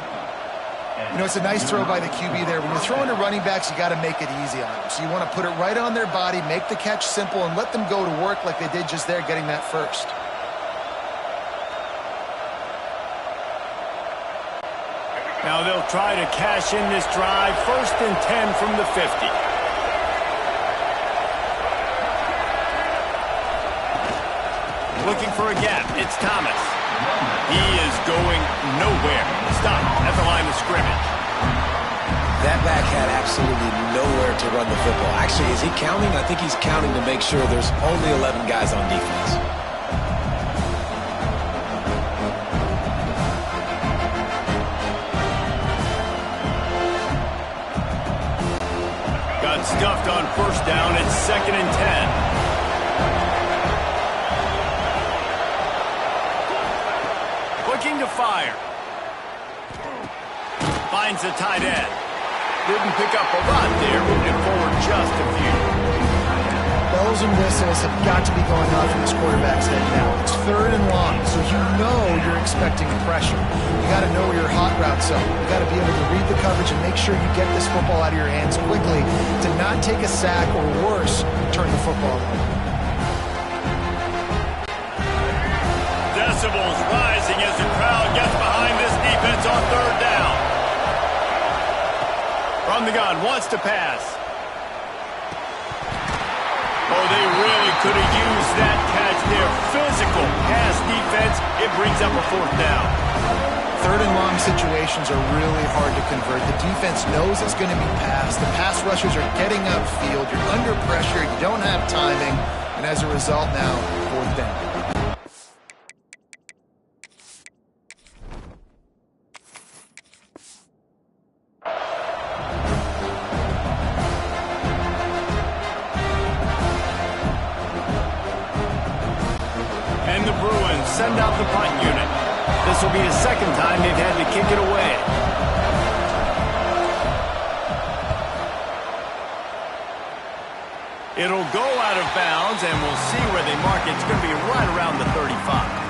S2: You know, it's a nice throw by the QB there. When you're throwing to running backs, you got to make it easy on them. So you want to put it right on their body, make the catch simple, and let them go to work like they did just there, getting that first.
S1: Now they'll try to cash in this drive. 1st and 10 from the 50. Looking for a gap. It's Thomas. He is going nowhere. Stop at the line of scrimmage.
S3: That back had absolutely nowhere to run the football. Actually, is he counting? I think he's counting to make sure there's only 11 guys on defense.
S1: Got stuffed on 1st down. It's 2nd and 10. Looking to fire. Finds the tight end. Didn't pick up a lot there, moving forward just a few.
S2: Bells and whistles have got to be going off in this quarterback's head now. It's 3rd and long, so you know you're expecting pressure. You got to know where your hot routes are. You got to be able to read the coverage and make sure you get this football out of your hands quickly to not take a sack or worse, turn the football over.
S1: Decibels rising as the crowd gets behind this defense on 3rd down. From the gun, wants to pass. Oh, they really could have used that catch there. Physical pass defense. It brings up a 4th down.
S2: 3rd and long situations are really hard to convert. The defense knows it's going to be passed. The pass rushers are getting upfield. You're under pressure. You don't have timing. And as a result now, 4th down.
S1: And the Bruins send out the punt unit. This will be the 2nd time they've had to kick it away. It'll go out of bounds, and we'll see where they mark it. It's going to be right around the 35.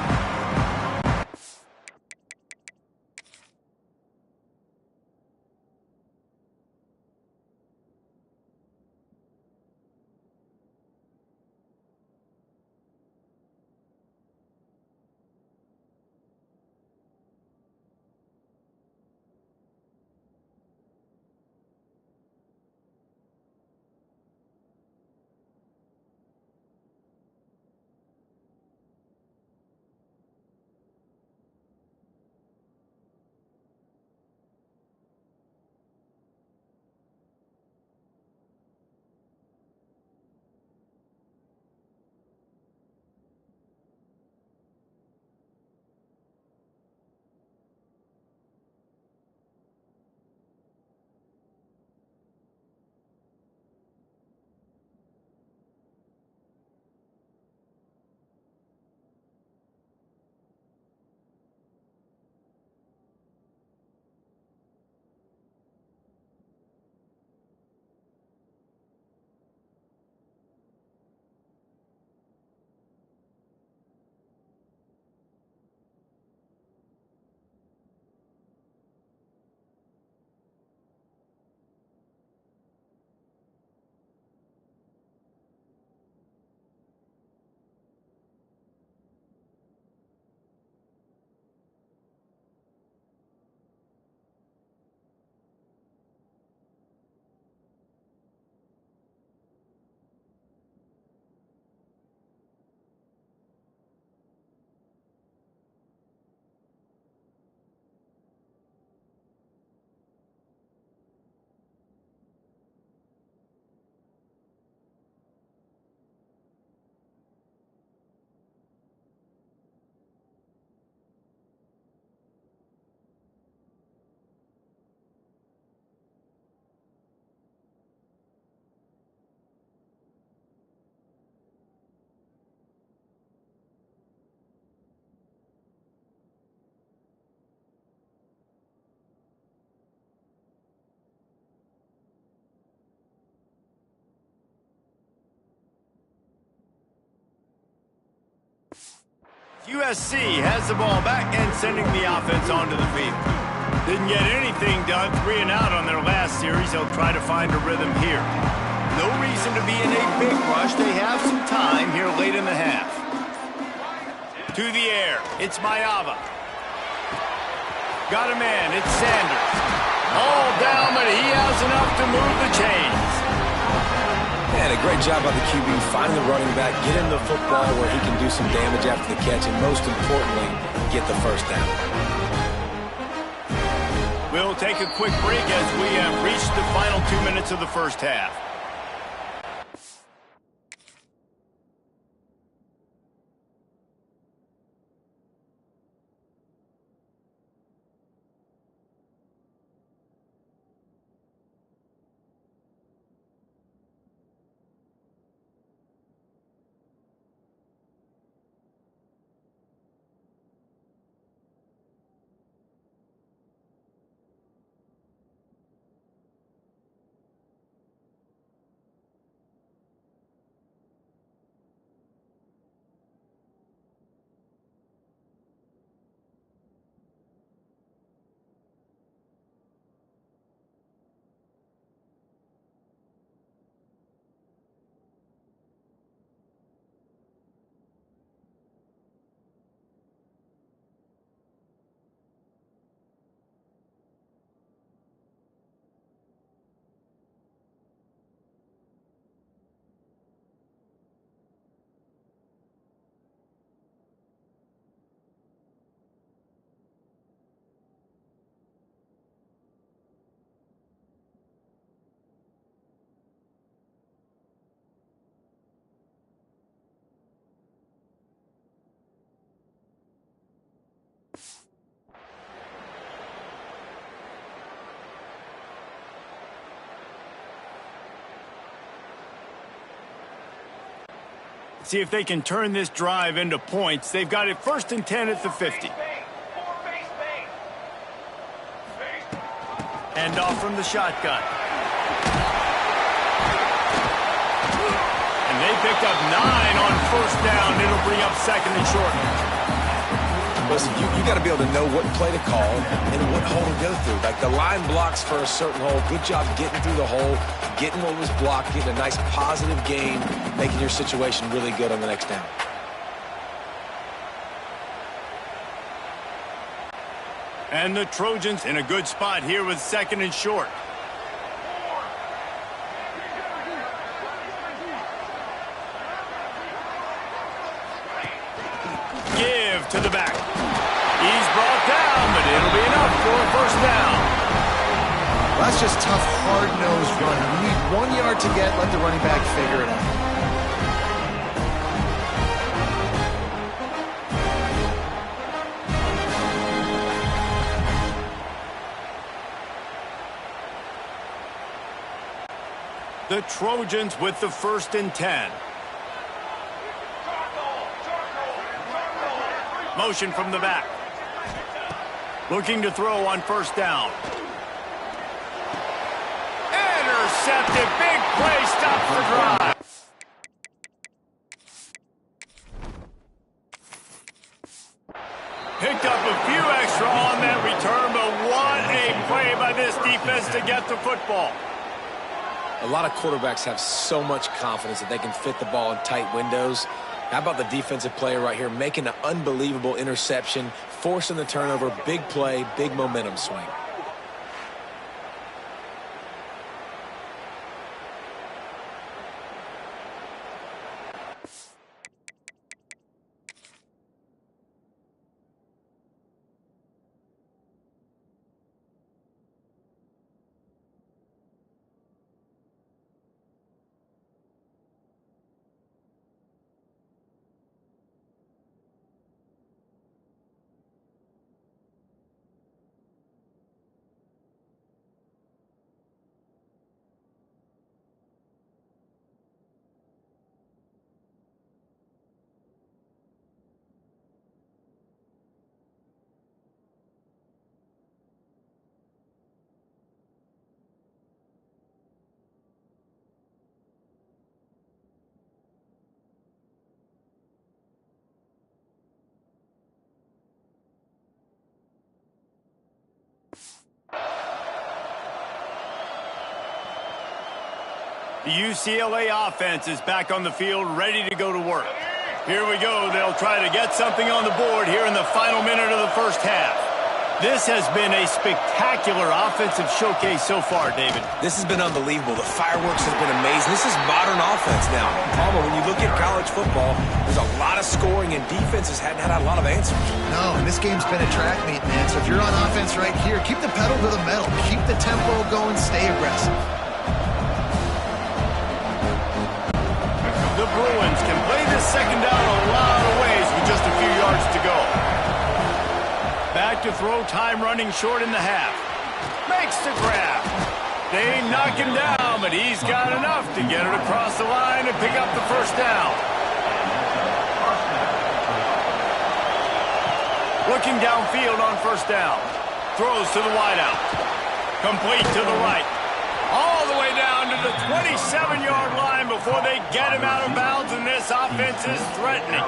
S1: USC has the ball back and sending the offense onto the field. Didn't get anything done, 3 and out on their last series. They'll try to find a rhythm here. No reason to be in a big rush. They have some time here late in the half. To the air, it's Maeva. Got a man, it's Sanders. All down, but he has enough to move the chains.
S3: And a great job by the QB, finding the running back, get him the football where he can do some damage after the catch, and most importantly, get the first down.
S1: We'll take a quick break as we have reached the final 2 minutes of the first half. See if they can turn this drive into points. They've got it 1st and 10 at the 50. Hand off from the shotgun. And they picked up 9 on 1st down. It'll bring up 2nd and short.
S3: Listen, you got to be able to know what play to call and what hole to go through. Like the line blocks for a certain hole. Good job getting through the hole, getting what was blocked, getting a nice positive gain, making your situation really good on the next down.
S1: And the Trojans in a good spot here with 2nd and short. Give to the back. He's brought down, but it'll be enough for a 1st down.
S2: Well, that's just tough, hard-nosed running. You need 1 yard to get, let the running back figure it out.
S1: The Trojans with the 1st and 10. Motion from the back. Looking to throw on 1st down. Intercepted. Big play. Stops the drive. Picked up a few extra on that return, but what a play by this defense to get the football.
S3: A lot of quarterbacks have so much confidence that they can fit the ball in tight windows. How about the defensive player right here making an unbelievable interception, forcing the turnover, big play, big momentum swing.
S1: The UCLA offense is back on the field, ready to go to work. Here we go. They'll try to get something on the board here in the final minute of the first half. This has been a spectacular offensive showcase so far, David.
S3: This has been unbelievable. The fireworks has been amazing. This is modern offense now. Palmer, when you look at college football, there's a lot of scoring, and defenses hadn't had a lot of answers.
S2: No, and this game's been a track meet, man. So if you're on offense right here, keep the pedal to the metal. Keep the tempo going. Stay aggressive.
S1: The Bruins can play this second down a lot of ways with just a few yards to go. Back to throw, time running short in the half. Makes the grab. They knock him down, but he's got enough to get it across the line and pick up the first down. Looking downfield on first down. Throws to the wideout. Complete to the right. All the way down to the 27-yard line before they get him out of bounds, and this offense is threatening.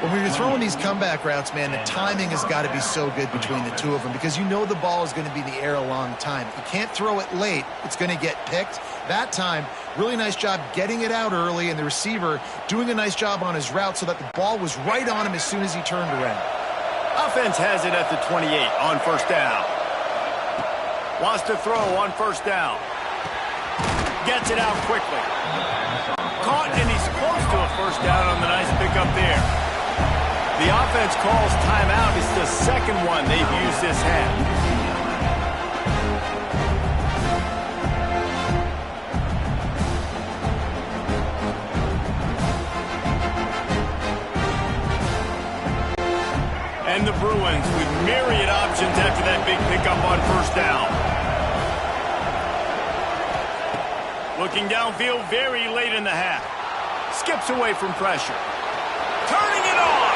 S2: When you're throwing these comeback routes, man, the timing has got to be so good between the two of them because you know the ball is going to be in the air a long time. You can't throw it late. It's going to get picked. That time, really nice job getting it out early, and the receiver doing a nice job on his route so that the ball was right on him as soon as he turned around.
S1: Offense has it at the 28 on first down. Wants to throw on first down. Gets it out quickly. Caught, and he's close to a first down on the nice pickup there. The offense calls timeout. It's the second one they've used this half. And the Bruins with myriad options after that big pickup on first down. Looking downfield very late in the half. Skips away from pressure. Turning it on.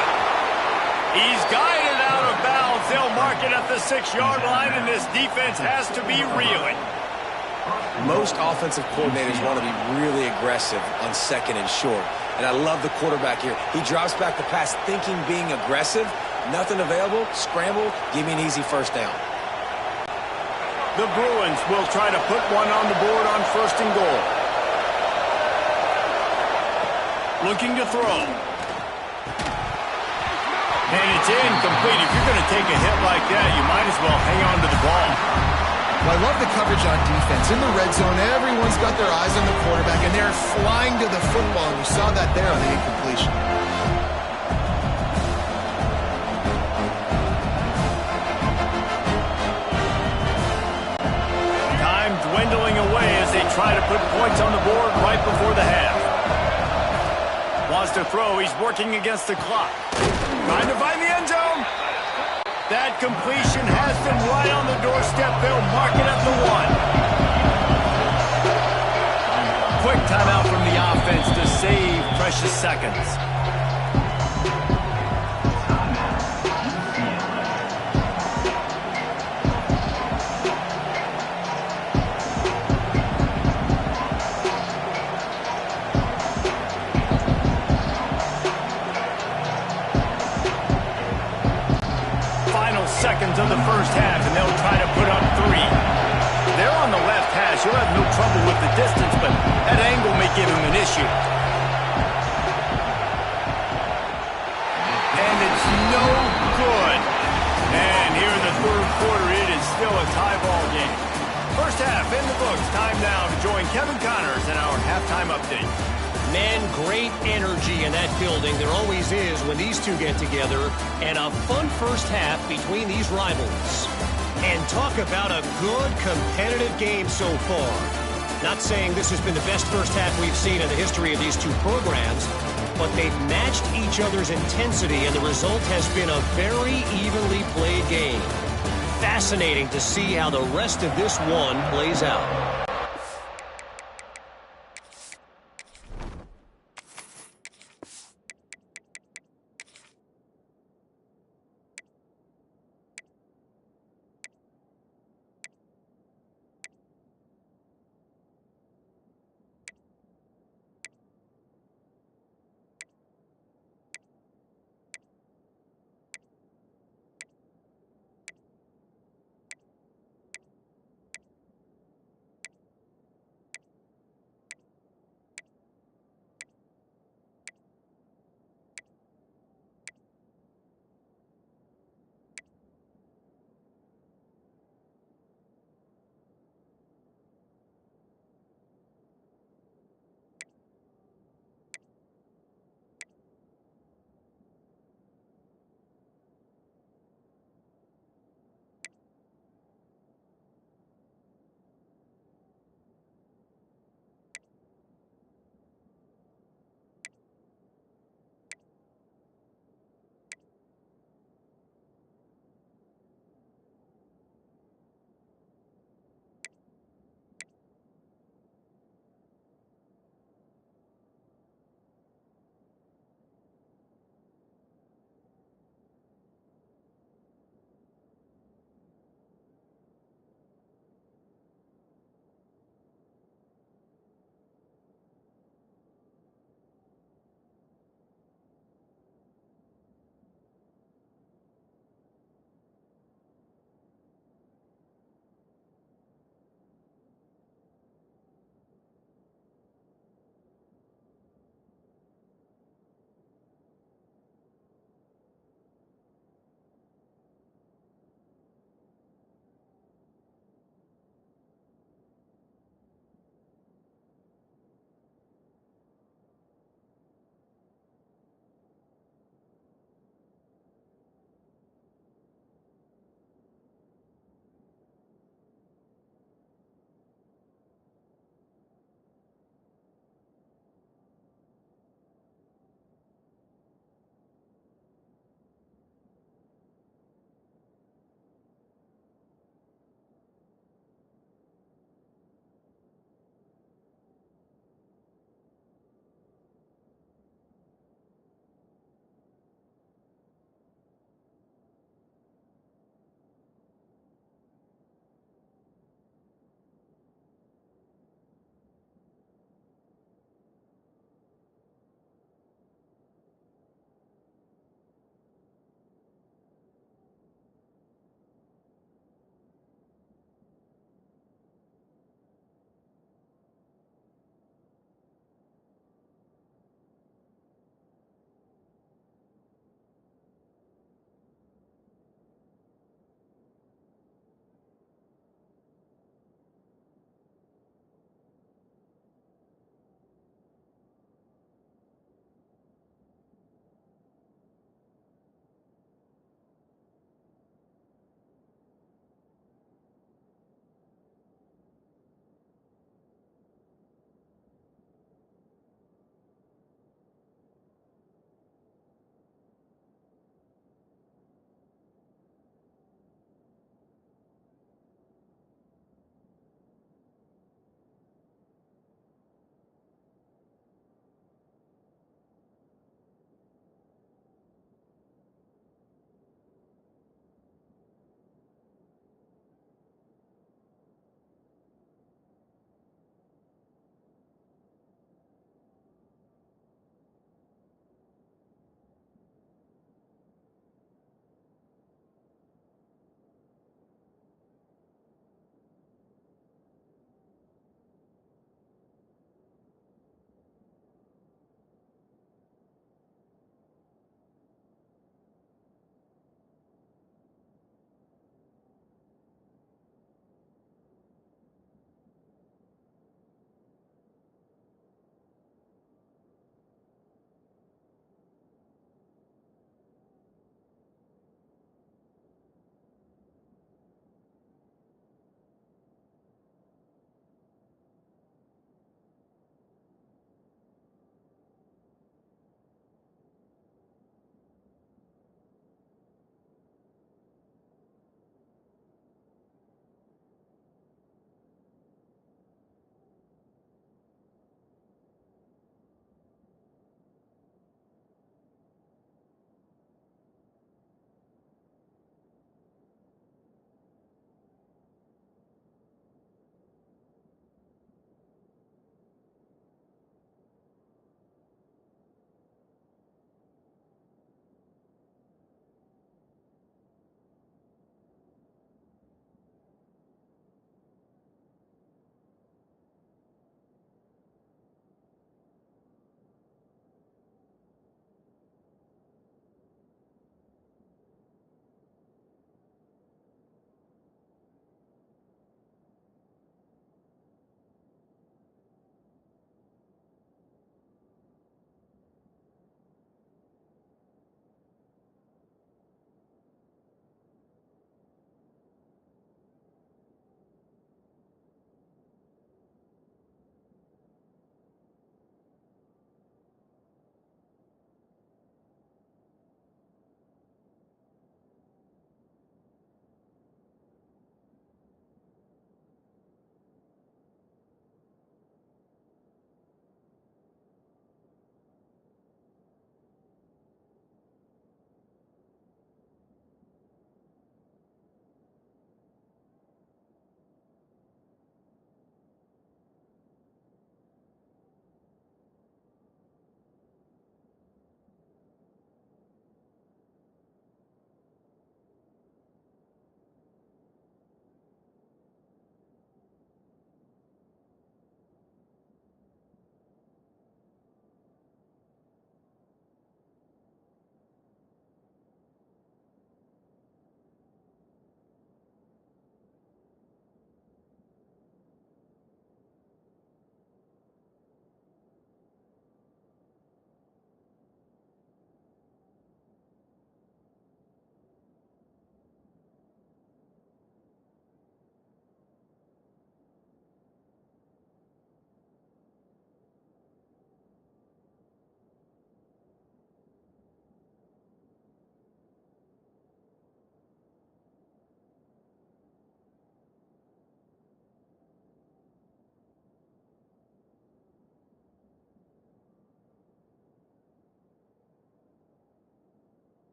S1: He's guided out of bounds. They'll mark it at the 6-yard line, and this defense has to be reeling.
S3: Most offensive coordinators want to be really aggressive on second and short. And I love the quarterback here. He drops back the pass thinking being aggressive. Nothing available. Scramble. Give me an easy first down.
S1: The Bruins will try to put one on the board on first and goal. Looking to throw. And it's incomplete. If you're going to take a hit like that, you might as well hang on to the ball.
S2: Well, I love the coverage on defense. In the red zone, everyone's got their eyes on the quarterback, and they're flying to the football. And you saw that there on the incompletion.
S1: Time dwindling away as they try to put points on the board right before the half. Wants to throw. He's working against the clock. Trying to find the end zone. That completion has them right on the doorstep. They'll mark it at the 1. Quick timeout from the offense to save precious seconds. Seconds of the first half, and they'll try to put up 3. They're on the left hash. He'll have no trouble with the distance, but that angle may give him an issue. And it's no good. And here in the third quarter, it is still a tie ball game. First half in the books. Time now to join Kevin Connors in our halftime update.
S5: Man, great energy in that building. There always is when these two get together. And a fun first half between these rivals. And talk about a good competitive game so far. Not saying this has been the best first half we've seen in the history of these two programs, but they've matched each other's intensity, and the result has been a very evenly played game. Fascinating to see how the rest of this one plays out.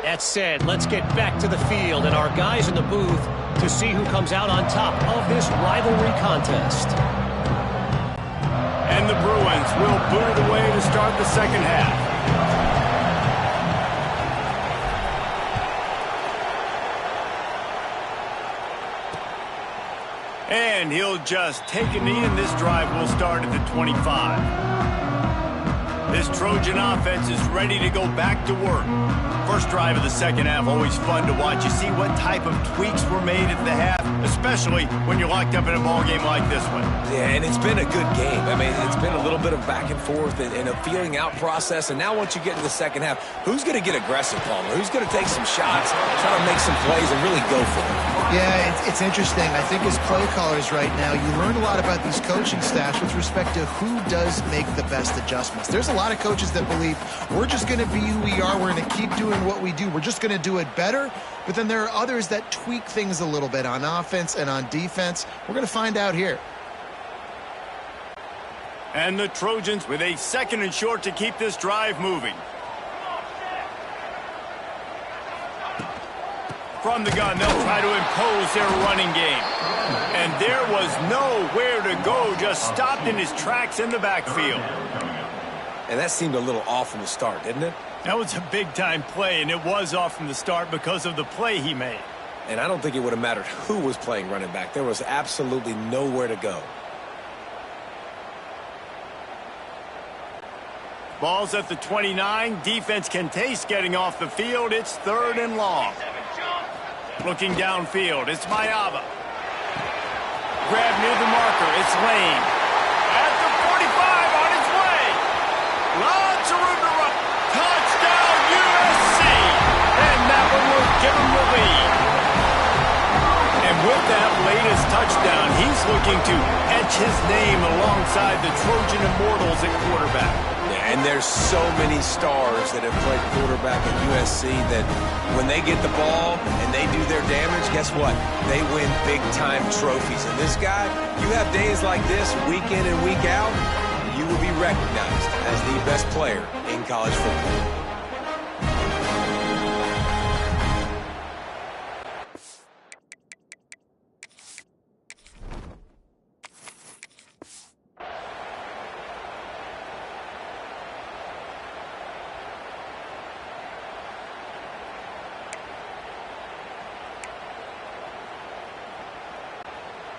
S5: That said, let's get back to the field and our guys in the booth to see who comes out on top of this rivalry contest.
S1: And the Bruins will boot it away to start the second half. And he'll just take a knee, and this drive will start at the 25. This Trojan offense is ready to go back to work. First drive of the second half, always fun to watch. You see what type of tweaks were made at the half, especially when you're locked up in a ball game like this one.
S3: Yeah, and it's been a good game. I mean, it's been a little bit of back and forth and a feeling out process. And now once you get to the second half, who's going to get aggressive, Palmer? Who's going to take some shots, try to make some plays, and really go for it?
S2: Yeah, it's interesting. I think as play callers right now, you learn a lot about these coaching staffs with respect to who does make the best adjustments. There's a lot of coaches that believe we're just going to be who we are. We're going to keep doing what we do. We're just going to do it better. But then there are others that tweak things a little bit on offense and on defense. We're going to find out here.
S1: And the Trojans with a second and short to keep this drive moving. From the gun, they'll try to impose their running game. And there was nowhere to go, just stopped in his tracks in the backfield.
S3: And that seemed a little off from the start, didn't it?
S1: That was a big-time play, and it was off from the start because of the play he made.
S3: And I don't think it would have mattered who was playing running back. There was absolutely nowhere to go.
S1: Ball's at the 29. Defense can taste getting off the field. It's third and long. Looking downfield, it's Maava. Grab near the marker, it's Lane. At the 45, on its way. Lots of room to run. Touchdown, USC. And that one will give him the lead. And with that latest touchdown, he's looking to etch his name alongside the Trojan Immortals at quarterback.
S3: Yeah, and there's so many stars that have played quarterback at USC that when they get the ball and they do their damage, guess what? They win big-time trophies. And this guy, you have days like this, week in and week out, you will be recognized as the best player in college football.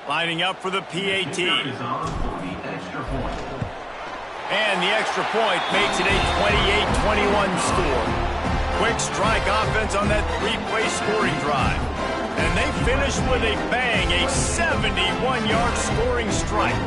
S1: Lining up for the PAT. And the extra point makes it a 28-21 score. Quick strike offense on that three-play scoring drive. And they finish with a bang, a 71-yard scoring strike.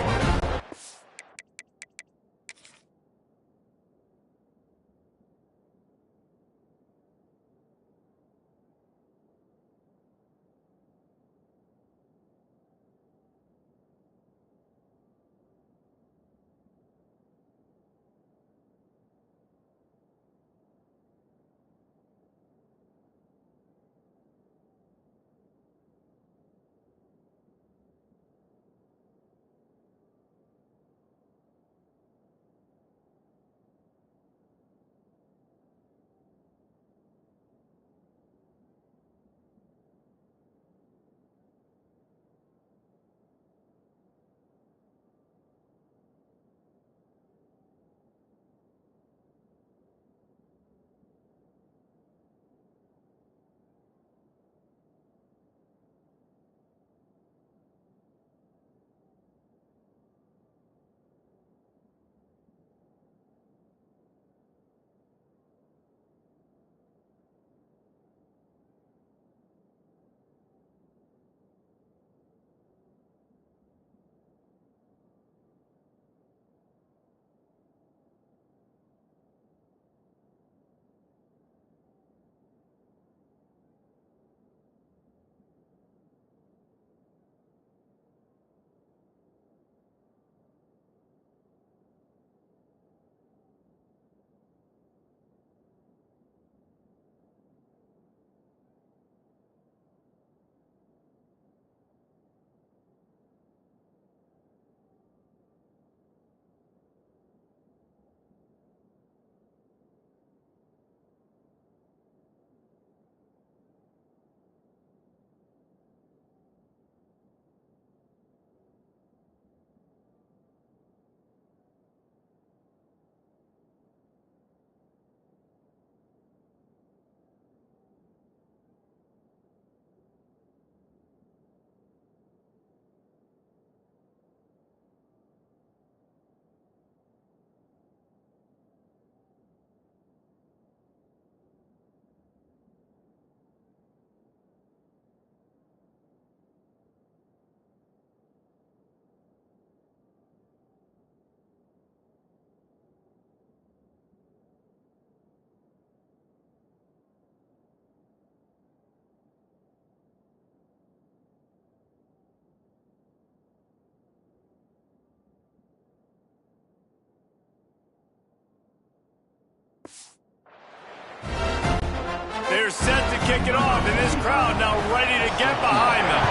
S1: they're set to kick it off, and this crowd now ready to get behind them.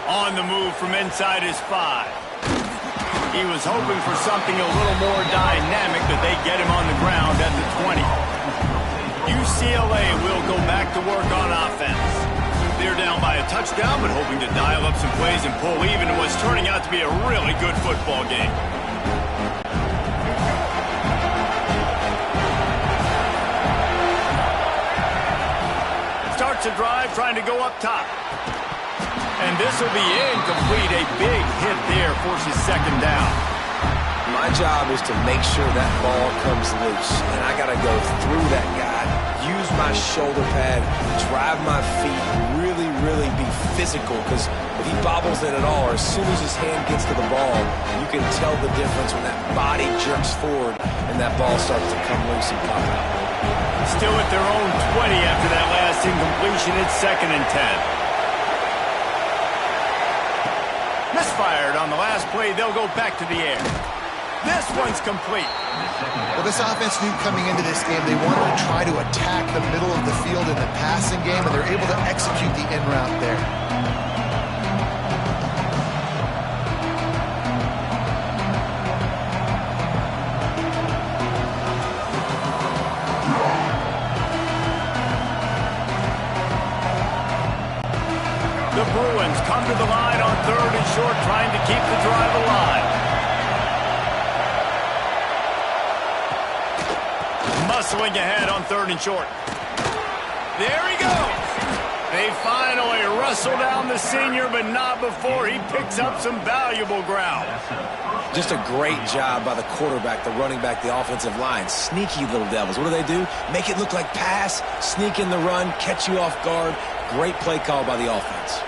S1: On the move from inside his 5. He was hoping for something a little more dynamic, but they get him on the ground at the 20. UCLA will go back to work on offense. They're down by a touchdown, but hoping to dial up some plays and pull even in what's turning out to be a really good football game. Starts a drive trying to go up top. And this will be incomplete. A big hit there forces second down.
S3: My job is to make sure that ball comes loose. And I got to go through that guy, use my shoulder pad, drive my feet, really be physical. Because if he bobbles it at all, or as soon as his hand gets to the ball, you can tell the difference when that body jerks forward and that ball starts to come loose and pop out.
S1: Still at their own 20 after that last incompletion. It's 2nd and 10. Misfired on the last play. They'll go back to the air. This one's complete.
S2: Well, this offense knew coming into this game they wanted to try to attack the middle of the field in the passing game, and they're able to execute the in route there.
S1: The Bruins come to the line on 3rd and short, trying to keep the drive alive. Muscling ahead on 3rd and short. There he goes. They finally wrestle down the senior, but not before he picks up some valuable ground.
S3: Just a great job by the quarterback, the running back, the offensive line. Sneaky little devils. What do? Make it look like pass, sneak in the run, catch you off guard. Great play call by the offense.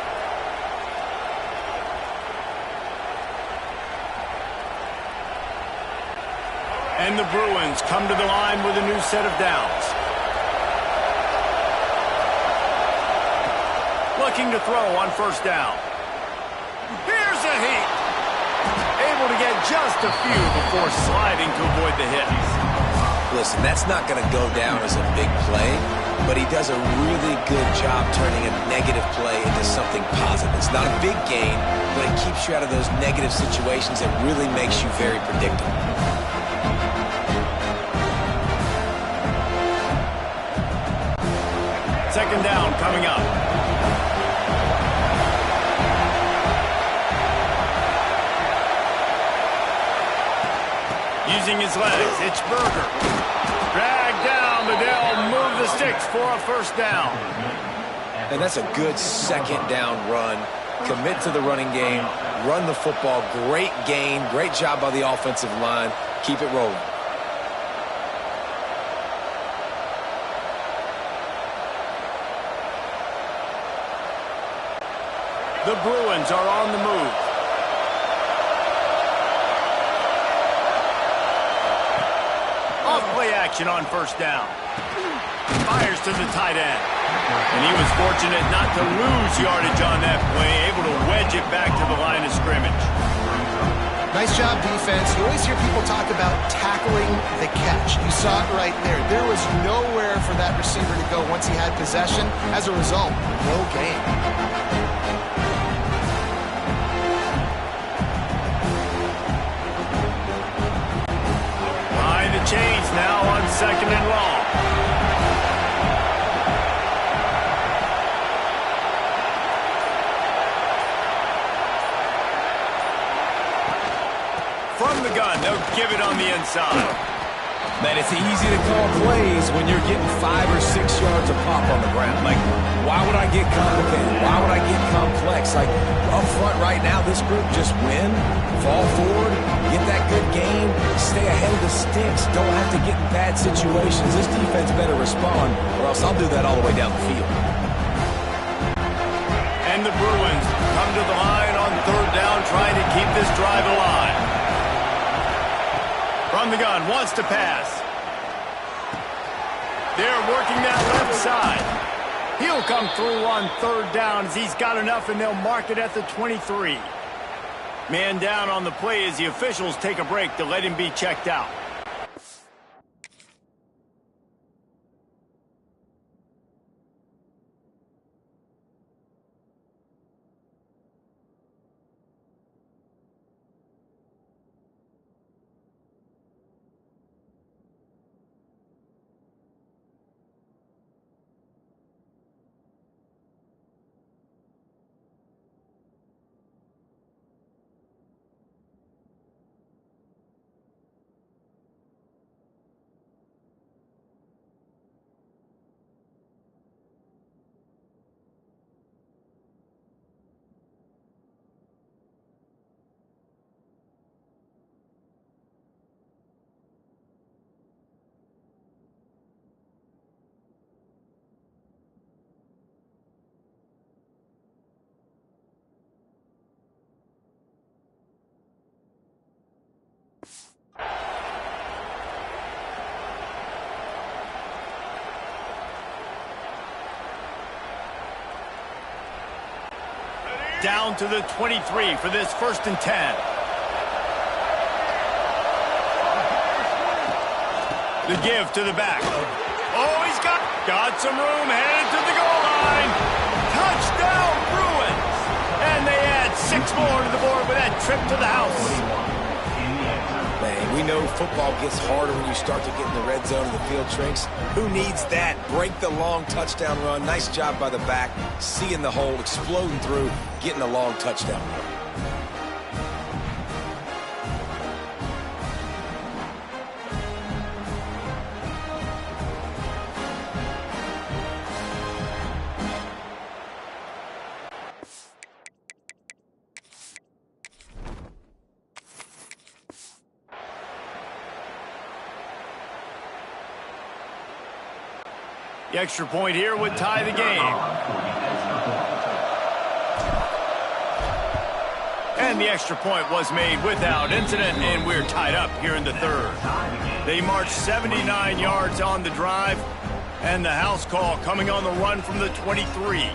S1: And the Bruins come to the line with a new set of downs. Looking to throw on 1st down. Here's a heat. Able to get just a few before sliding to avoid the hits.
S3: Listen, that's not going to go down as a big play, but he does a really good job turning a negative play into something positive. It's not a big gain, but it keeps you out of those negative situations and really makes you very predictable.
S1: Second down coming up. Using his legs, it's Berger. Dragged down, but they'll move the sticks for a 1st down.
S3: And that's a good 2nd down run. Commit to the running game, run the football. Great gain, great job by the offensive line. Keep it rolling.
S1: The Bruins are on the move. Off-play action on 1st down. Fires to the tight end. And he was fortunate not to lose yardage on that play, able to wedge it back to the line of scrimmage.
S2: Nice job, defense. You always hear people talk about tackling the catch. You saw it right there. There was nowhere for that receiver to go once he had possession. As a result, no gain.
S1: Behind the chains now on 2nd and long. From the gun, they'll give it on the inside.
S3: Man, it's easy to call plays when you're getting 5 or 6 yards of pop on the ground. Like, why would I get complicated? Why would I get complex? Like, up front right now, this group just win, fall forward, get that good gain, stay ahead of the sticks, don't have to get in bad situations. This defense better respond, or else I'll do that all the way down the field.
S1: And the Bruins come to the line on 3rd down, trying to keep this drive alive. From the gun, wants to pass. They're working that left side. He'll come through on 3rd down as he's got enough, and they'll mark it at the 23. Man down on the play as the officials take a break to let him be checked out. down to the 23 for this 1st and 10. The give to the back. Oh, he's got some room, headed to the goal line. Touchdown, Bruins! And they add 6 more to the board with that trip to the house.
S3: Man, we know football gets harder when you start to get in the red zone and the field shrinks. Who needs that? Break the long touchdown run. Nice job by the back. Seeing the hole, exploding through, getting a long touchdown run.
S1: The extra point here would tie the game. And the extra point was made without incident, and we're tied up here in the 3rd. They marched 79 yards on the drive, and the house call coming on the run from the 23.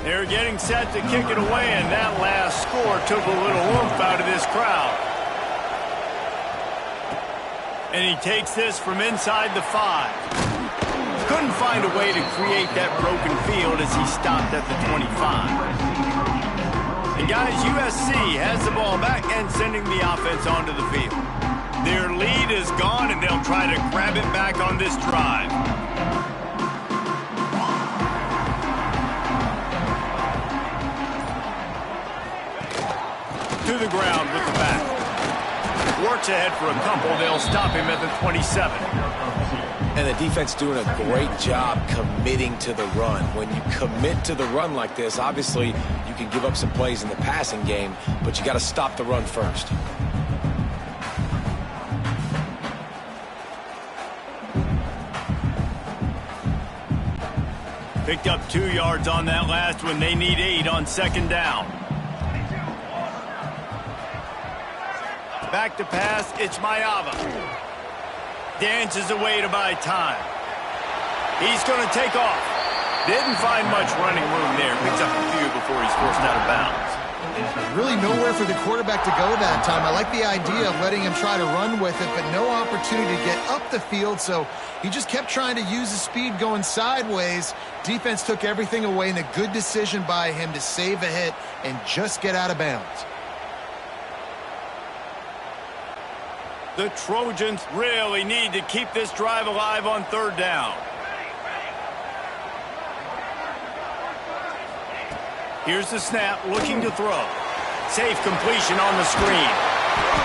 S1: They're getting set to kick it away, and that last score took a little oomph out of this crowd. And he takes this from inside the 5. Couldn't find a way to create that broken field as he stopped at the 25. And guys, USC has the ball back and sending the offense onto the field. Their lead is gone, and they'll try to grab it back on this drive. To the ground with the back. Works ahead for a couple. They'll stop him at the 27.
S3: And the defense doing a great job committing to the run. When you commit to the run like this, obviously you can give up some plays in the passing game, but you got to stop the run first.
S1: Picked up 2 yards on that last one. They need 8 on 2nd down. Back to pass, it's Maava. Dances away to buy time. He's going to take off. Didn't find much running room there. Picks up a few before he's forced out of bounds.
S2: Really nowhere for the quarterback to go that time. I like the idea of letting him try to run with it, but no opportunity to get up the field, so he just kept trying to use his speed going sideways. Defense took everything away, and a good decision by him to save a hit and just get out of bounds.
S1: The Trojans really need to keep this drive alive on third down. Here's the snap, looking to throw. Safe completion on the screen.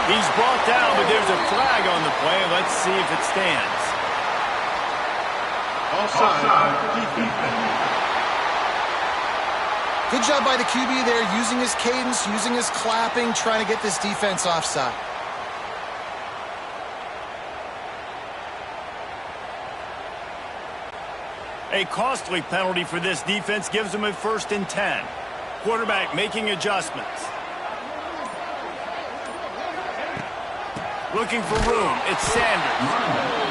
S1: He's brought down, but there's a flag on the play. Let's see if it stands.
S2: Good job by the QB there, using his cadence, using his clapping, trying to get this defense offside.
S1: A costly penalty for this defense gives them a 1st and 10. Quarterback making adjustments. Looking for room. It's Sanders.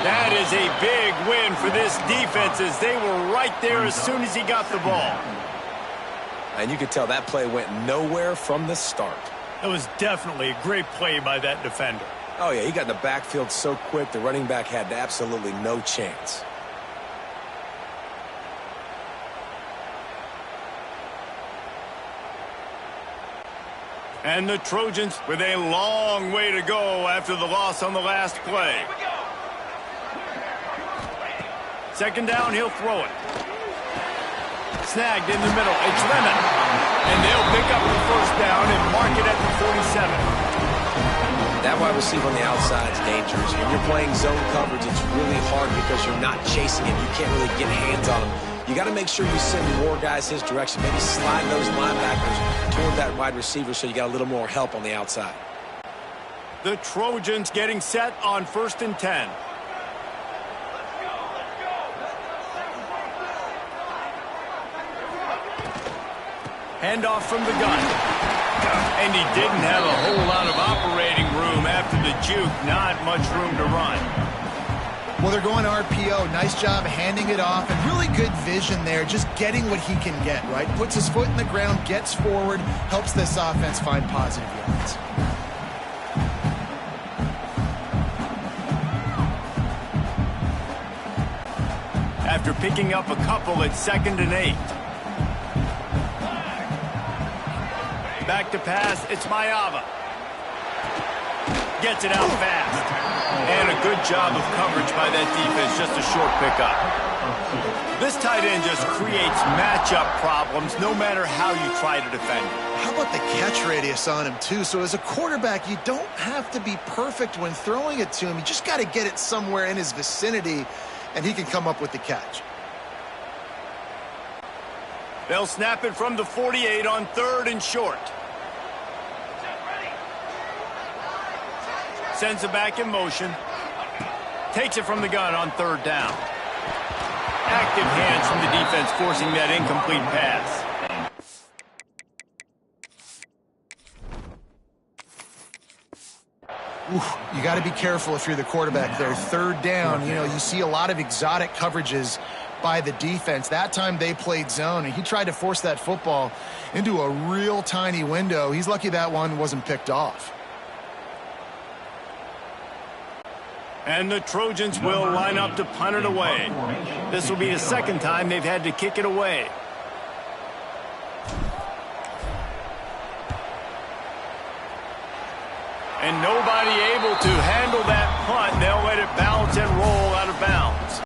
S1: That is a big win for this defense as they were right there as soon as he got the ball.
S3: And you could tell that play went nowhere from the start.
S1: It was definitely a great play by that defender.
S3: Oh, yeah, he got in the backfield so quick, the running back had absolutely no chance.
S1: And the Trojans with a long way to go after the loss on the last play. 2nd down, he'll throw it. Snagged in the middle. It's Lemon. And they'll pick up the 1st down and mark it at the 47.
S3: That wide receiver on the outside is dangerous. When you're playing zone coverage, it's really hard because you're not chasing him. You can't really get hands on him. You got to make sure you send more guys his direction. Maybe slide those linebackers toward that wide receiver so you got a little more help on the outside.
S1: The Trojans getting set on 1st and 10. Handoff from the gun. And he didn't have a whole lot of operating room after the juke. Not much room to run.
S2: Well, they're going RPO. Nice job handing it off, and really good vision there, just getting what he can get, right? Puts his foot in the ground, gets forward, helps this offense find positive yards.
S1: After picking up a couple at 2nd and 8. Back to pass, it's Maava. Gets it out fast. And a good job of coverage by that defense, just a short pickup. This tight end just creates matchup problems no matter how you try to defend him.
S2: How about the catch radius on him, too? So as a quarterback, you don't have to be perfect when throwing it to him. You just got to get it somewhere in his vicinity, and he can come up with the catch.
S1: They'll snap it from the 48 on 3rd and short. Sends it back in motion. Takes it from the gun on 3rd down. Active hands from the defense forcing that incomplete pass.
S2: You got to be careful if you're the quarterback there. 3rd down, you see a lot of exotic coverages by the defense. That time they played zone, and he tried to force that football into a real tiny window. He's lucky that one wasn't picked off.
S1: And the Trojans will line up to punt it away. This will be the 2nd time they've had to kick it away. And nobody able to handle that punt. They'll let it bounce and roll out of bounds.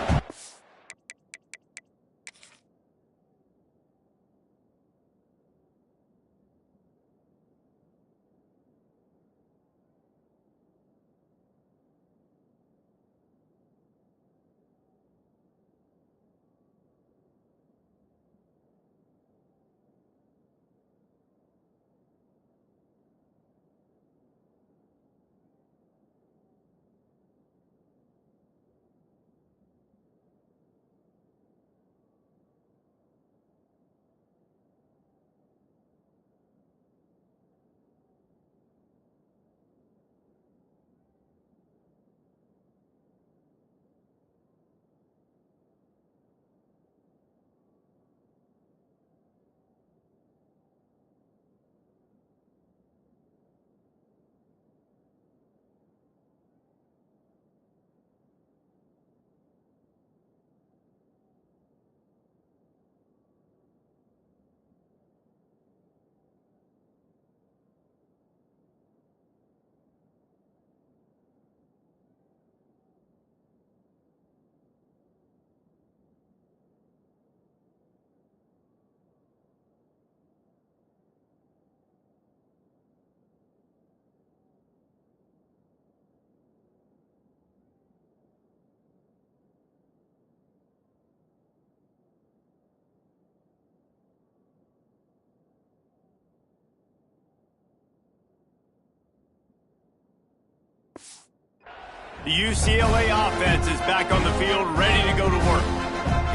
S1: The UCLA offense is back on the field, ready to go to work.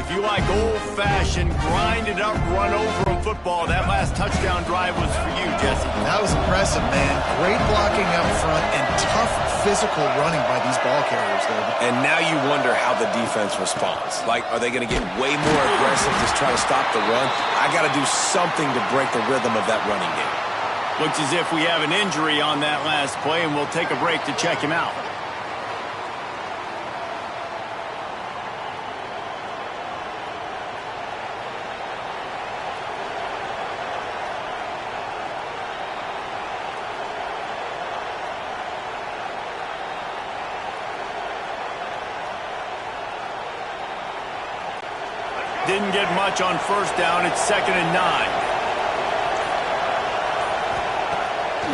S1: If you like old-fashioned, grind-it-up, run-over football, that last touchdown drive was for you, Jesse.
S2: That was impressive, man. Great blocking up front and tough physical running by these ball carriers, though.
S3: And now you wonder how the defense responds. Like, are they going to get way more aggressive, just try to stop the run? I got to do something to break the rhythm of that running game.
S1: Looks as if we have an injury on that last play, and we'll take a break to check him out. Didn't get much on first down. It's 2nd and 9.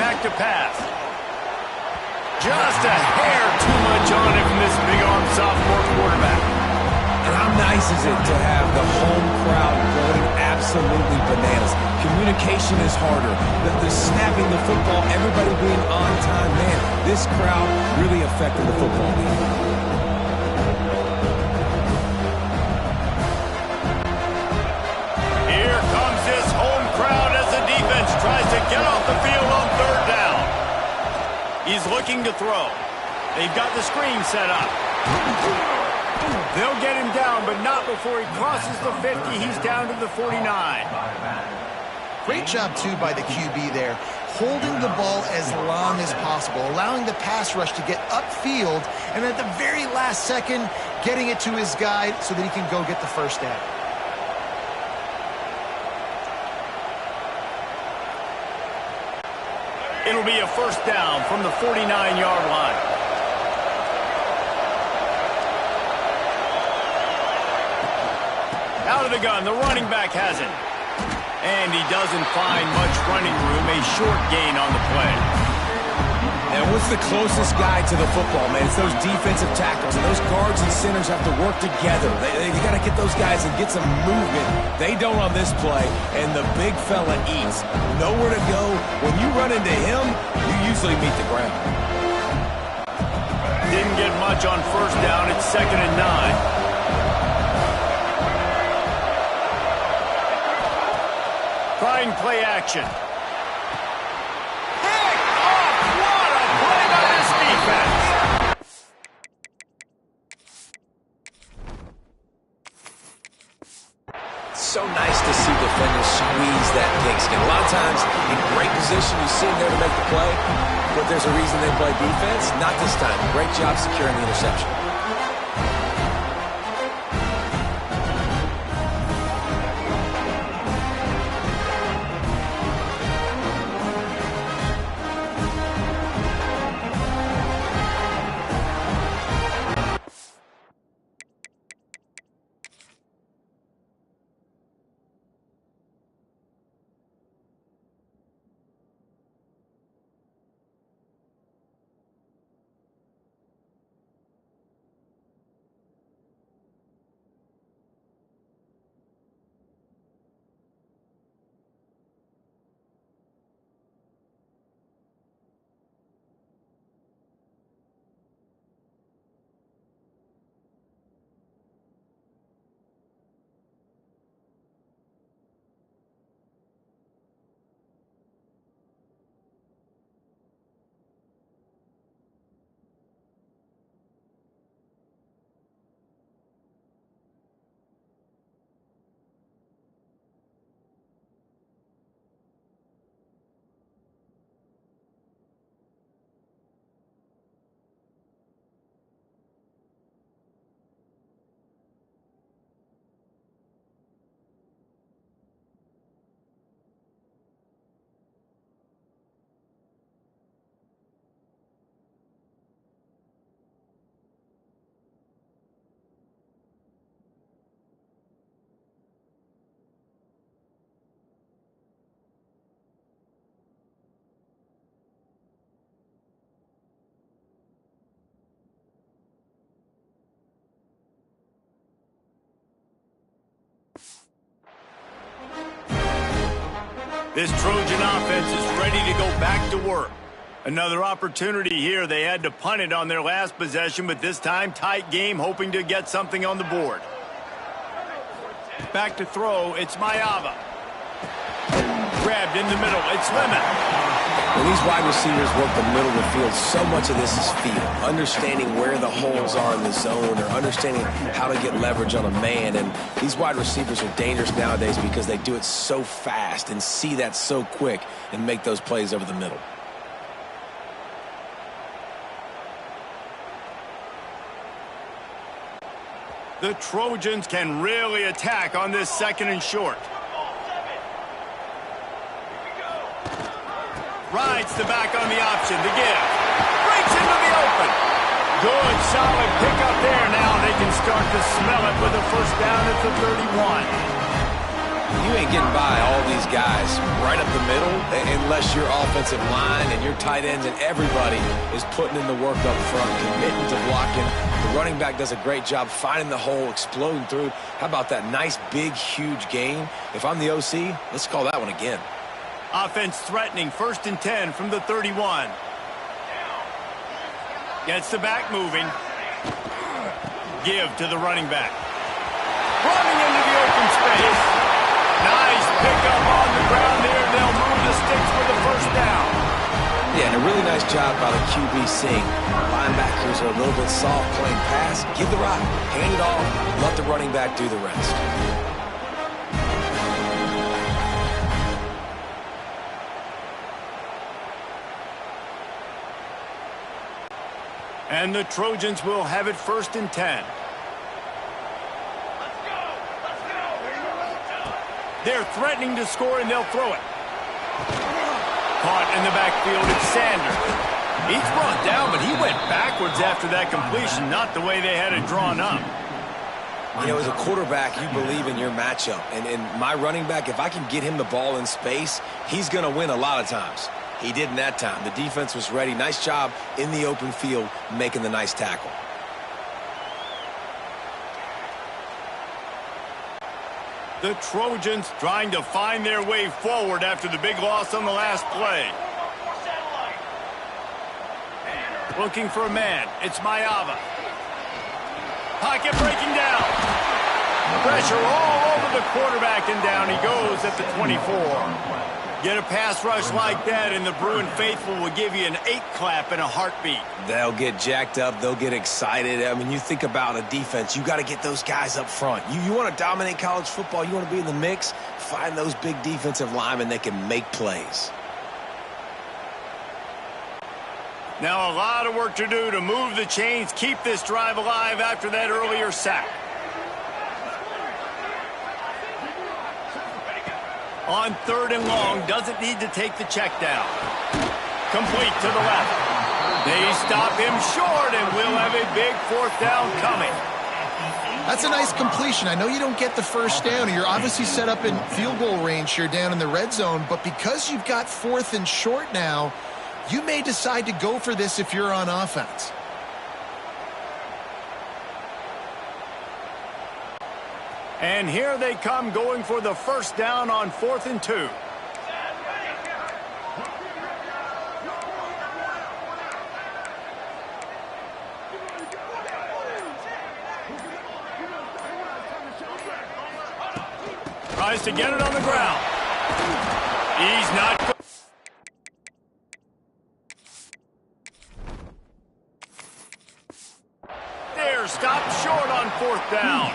S1: Back to pass. Just a hair too much on it from this big-arm sophomore quarterback.
S3: And how nice is it to have the home crowd going absolutely bananas? Communication is harder. The snapping the football, everybody being on time. Man, this crowd really affected the football game.
S1: Tries to get off the field on 3rd down. He's looking to throw. They've got the screen set up. They'll get him down, but not before he crosses the 50. He's down to the 49.
S2: Great job, too, by the QB there. Holding the ball as long as possible, allowing the pass rush to get upfield, and at the very last second, getting it to his guy so that he can go get the first down.
S1: It'll be a first down from the 49-yard line. Out of the gun, the running back has it. And he doesn't find much running room, a short gain on the play.
S3: And what's the closest guy to the football, man? It's those defensive tackles, and those guards and centers have to work together. They got to get those guys and get some movement. They don't on this play, and the big fella eats. Nowhere to go. When you run into him, you usually meet the ground.
S1: Didn't get much on first down. It's 2nd and 9. Trying play action.
S3: So nice to see defenders squeeze that pigskin. A lot of times, in great position, you see them there to make the play, but there's a reason they play defense. Not this time. Great job securing the interception.
S1: This Trojan offense is ready to go back to work. Another opportunity here. They had to punt it on their last possession, but this time tight game, hoping to get something on the board. Back to throw, it's Maava. Grabbed in the middle, it's Lemon.
S3: When these wide receivers work the middle of the field, so much of this is feel. Understanding where the holes are in the zone or understanding how to get leverage on a man. And these wide receivers are dangerous nowadays because they do it so fast and see that so quick and make those plays over the middle.
S1: The Trojans can really attack on this 2nd and short. Rides the back on the option, the give. Breaks into the open. Good, solid pickup there. Now they can start to smell it with a first down at the 31.
S3: You ain't getting by all these guys right up the middle unless your offensive line and your tight ends and everybody is putting in the work up front, committing to blocking. The running back does a great job finding the hole, exploding through. How about that nice, big, huge gain? If I'm the OC, let's call that one again.
S1: Offense threatening, 1st and 10 from the 31. Gets the back moving. Give to the running back. Running into the open space. Nice pickup on the ground there. They'll move the sticks for the first down.
S3: Yeah, and a really nice job by the QB seeing linebackers are a little bit soft playing pass. Give the rock, hand it off, let the running back do the rest.
S1: And the Trojans will have it 1st and 10. They're threatening to score, and they'll throw it. Caught in the backfield, it's Sanders. He's brought down, but he went backwards after that completion, not the way they had it drawn up.
S3: You know, as a quarterback, you believe in your matchup. And my running back, if I can get him the ball in space, he's going to win a lot of times. He didn't that time. The defense was ready. Nice job in the open field making the nice tackle.
S1: The Trojans trying to find their way forward after the big loss on the last play. Looking for a man. It's Maava. Pocket breaking down. Pressure all over the quarterback, and down he goes at the 24. Get a pass rush like that, and the Bruin faithful will give you an 8-clap in a heartbeat.
S3: They'll get jacked up. They'll get excited. I mean, you think about a defense. You got to get those guys up front. You want to dominate college football. You want to be in the mix. Find those big defensive linemen that can make plays.
S1: Now a lot of work to do to move the chains, keep this drive alive after that earlier sack. On 3rd and long, doesn't need to take the check down. Complete to the left. They stop him short, and we'll have a big 4th down coming.
S2: That's a nice completion. I know you don't get the first down, and you're obviously set up in field goal range here down in the red zone, but because you've got 4th and short now, you may decide to go for this if you're on offense.
S1: And here they come, going for the first down on 4th and 2. Tries to get it on the ground. He's not. They're stopped short on 4th down.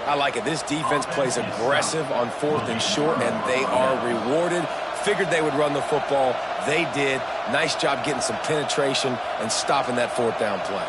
S3: I like it. This defense plays aggressive on 4th and short, and they are rewarded. Figured they would run the football. They did. Nice job getting some penetration and stopping that 4th down play.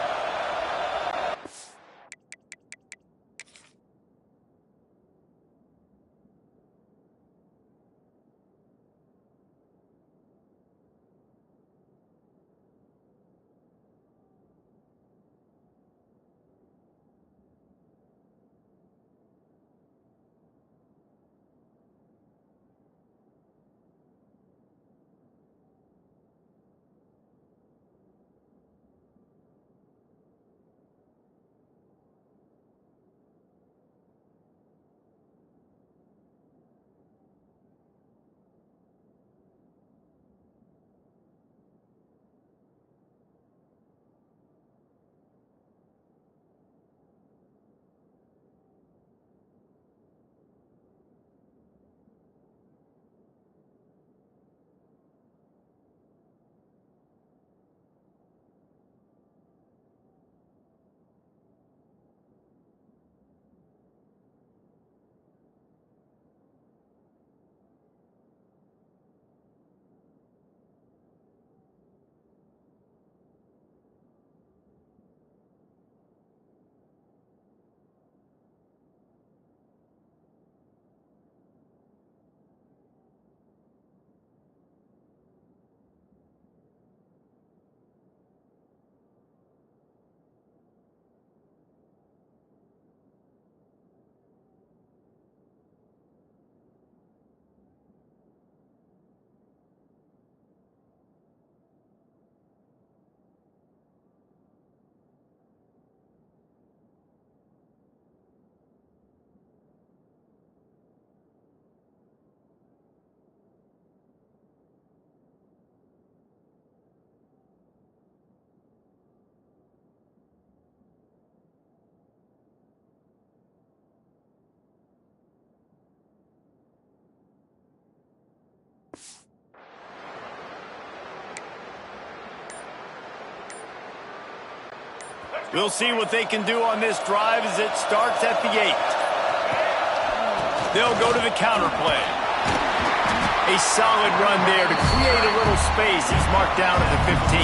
S1: We'll see what they can do on this drive as it starts at the 8. They'll go to the counter play. A solid run there to create a little space. He's marked down at the 15.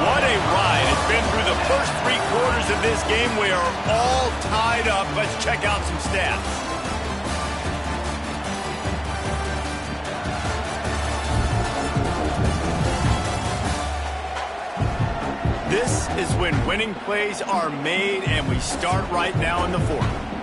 S1: What a ride. It's been through the first 3 quarters of this game. We are all tied up. Let's check out some stats. This is when winning plays are made, and we start right now in the 4th.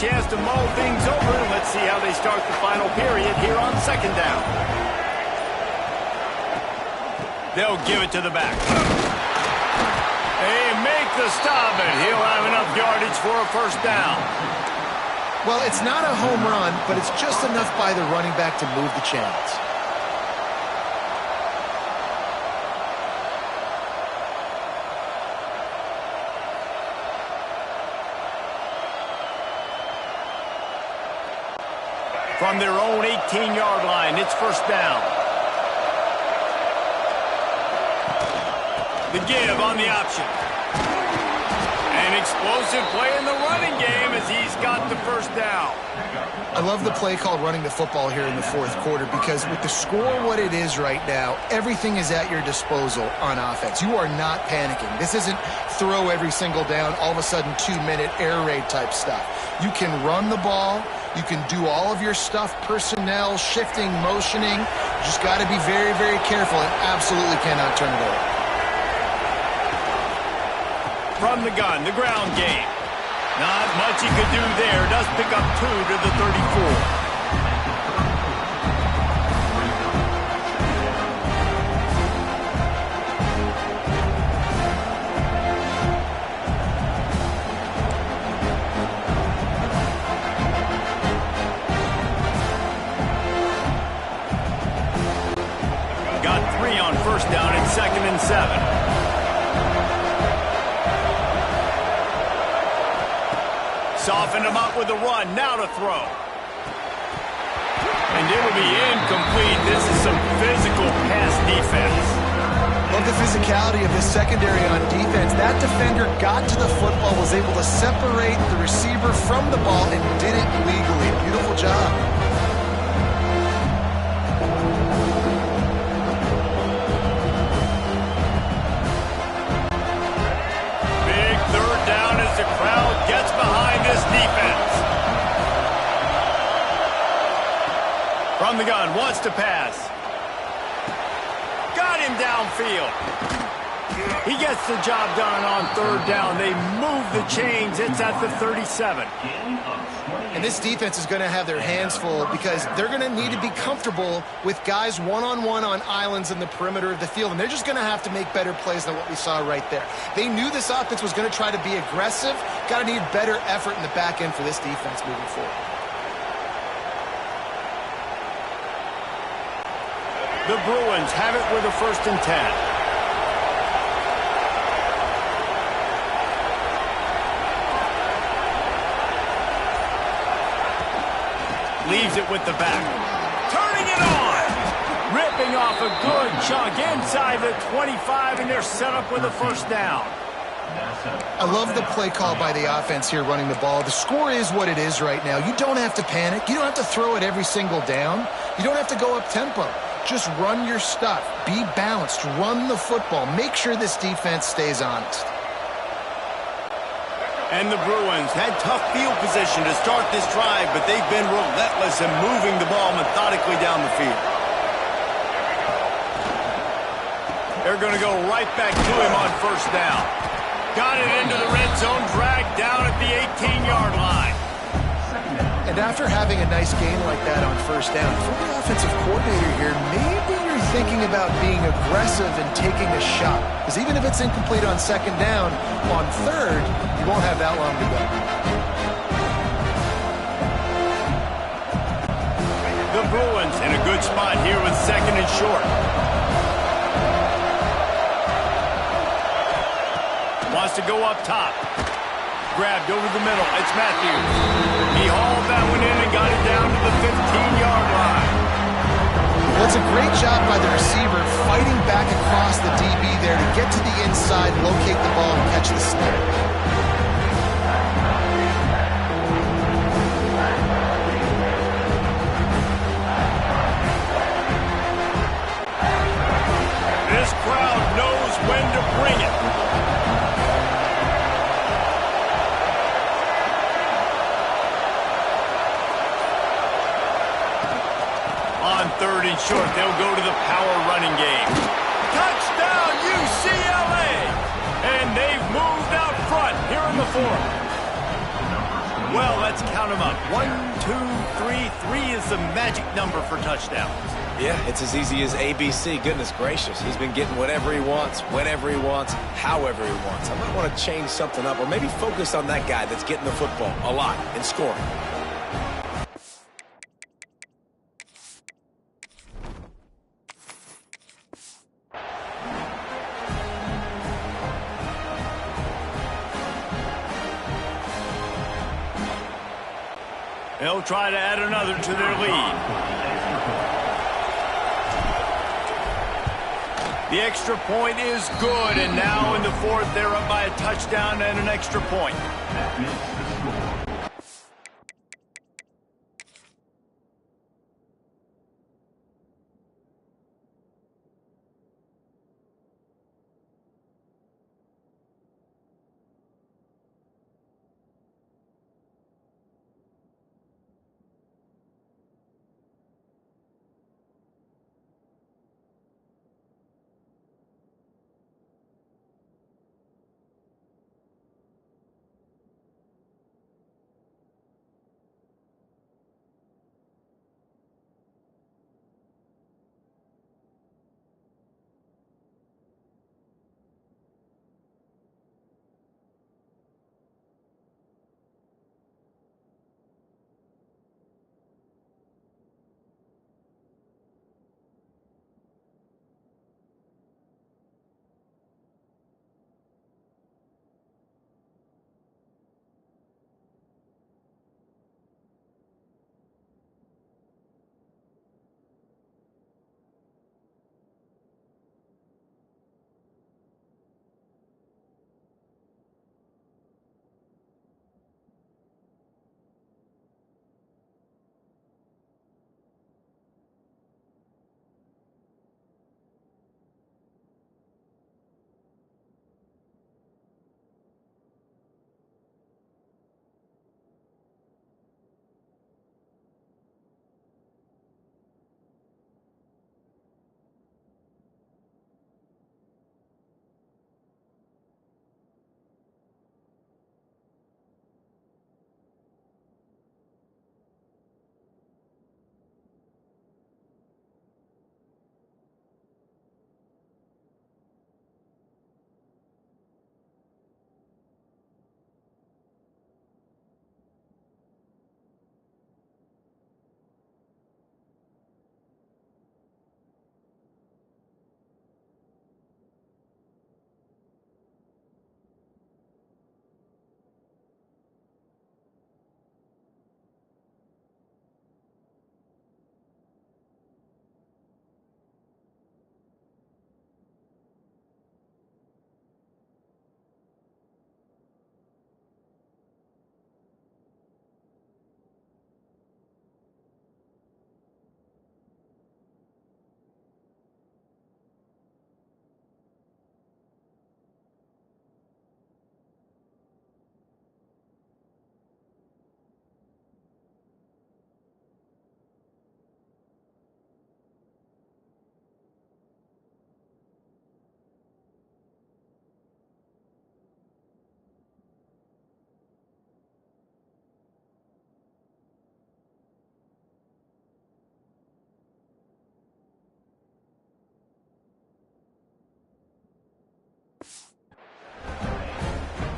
S1: chance to mull things over, and let's see how they start the final period here on second down. They'll give it to the back. They make the stop, and he'll have enough yardage for a first down.
S2: Well, it's not a home run, but it's just enough by the running back to move the chains.
S1: From their own 18-yard line, it's first down. The give on the option. An explosive play in the running game as he's got the first down.
S2: I love the play called running the football here in the fourth quarter because with the score what it is right now, everything is at your disposal on offense. You are not panicking. This isn't throw every single down, all of a sudden 2-minute air raid type stuff. You can run the ball. You can do all of your stuff, personnel, shifting, motioning. You just got to be very, very careful and absolutely cannot turn it over.
S1: From the gun, the ground game. Not much he could do there. Does pick up 2 to the 34. Got 3 on first down and 2nd and 7. Soften him up with a run. Now to throw. And it'll be incomplete. This is some physical pass defense.
S2: Love the physicality of this secondary on defense. That defender got to the football, was able to separate the receiver from the ball, and did it legally. Beautiful job.
S1: Big third down as the crowd gets behind this defense. From the gun, wants to pass. Got him downfield. He gets the job done on third down. They move the chains. It's at the 37.
S2: And this defense is going to have their hands full because they're going to need to be comfortable with guys one-on-one on islands in the perimeter of the field. And they're just going to have to make better plays than what we saw right there. They knew this offense was going to try to be aggressive. Got to need better effort in the back end for this defense moving forward.
S1: The Bruins have it with a 1st and 10. Leaves it with the back. Turning it on. Ripping off a good chunk inside the 25, and they're set up with a first down.
S2: I love the play call by the offense here running the ball. The score is what it is right now. You don't have to panic. You don't have to throw it every single down. You don't have to go up tempo. Just run your stuff. Be balanced. Run the football. Make sure this defense stays honest.
S1: And the Bruins had tough field position to start this drive, but they've been relentless in moving the ball methodically down the field. They're going to go right back to him on first down. Got it into the red zone, dragged down at the 18-yard line.
S2: And after having a nice game like that on first down, for the offensive coordinator here, maybe you're thinking about being aggressive and taking a shot. Because even if it's incomplete on 2nd down, on 3rd, you won't have that long to go.
S1: The Bruins in a good spot here with 2nd and short. Wants to go up top. Grabbed over the middle. It's Matthews. He hauled that one in and got it down to the 15-yard line.
S2: Well, it's a great job by the receiver fighting back across the DB there to get to the inside, locate the ball, and catch the snap.
S1: This crowd knows when to bring it. On 3rd and short, they'll go to the power running game. Touchdown, UCLA! And they've moved out front here in the 4th. Well, let's count them up. 1, 2, 3. 3 is the magic number for touchdowns.
S3: Yeah, it's as easy as ABC. Goodness gracious. He's been getting whatever he wants, whenever he wants, however he wants. I might want to change something up or maybe focus on that guy that's getting the football a lot and scoring.
S1: They'll try to add another to their lead. The extra point is good, and now in the fourth, they're up by a touchdown and an extra point.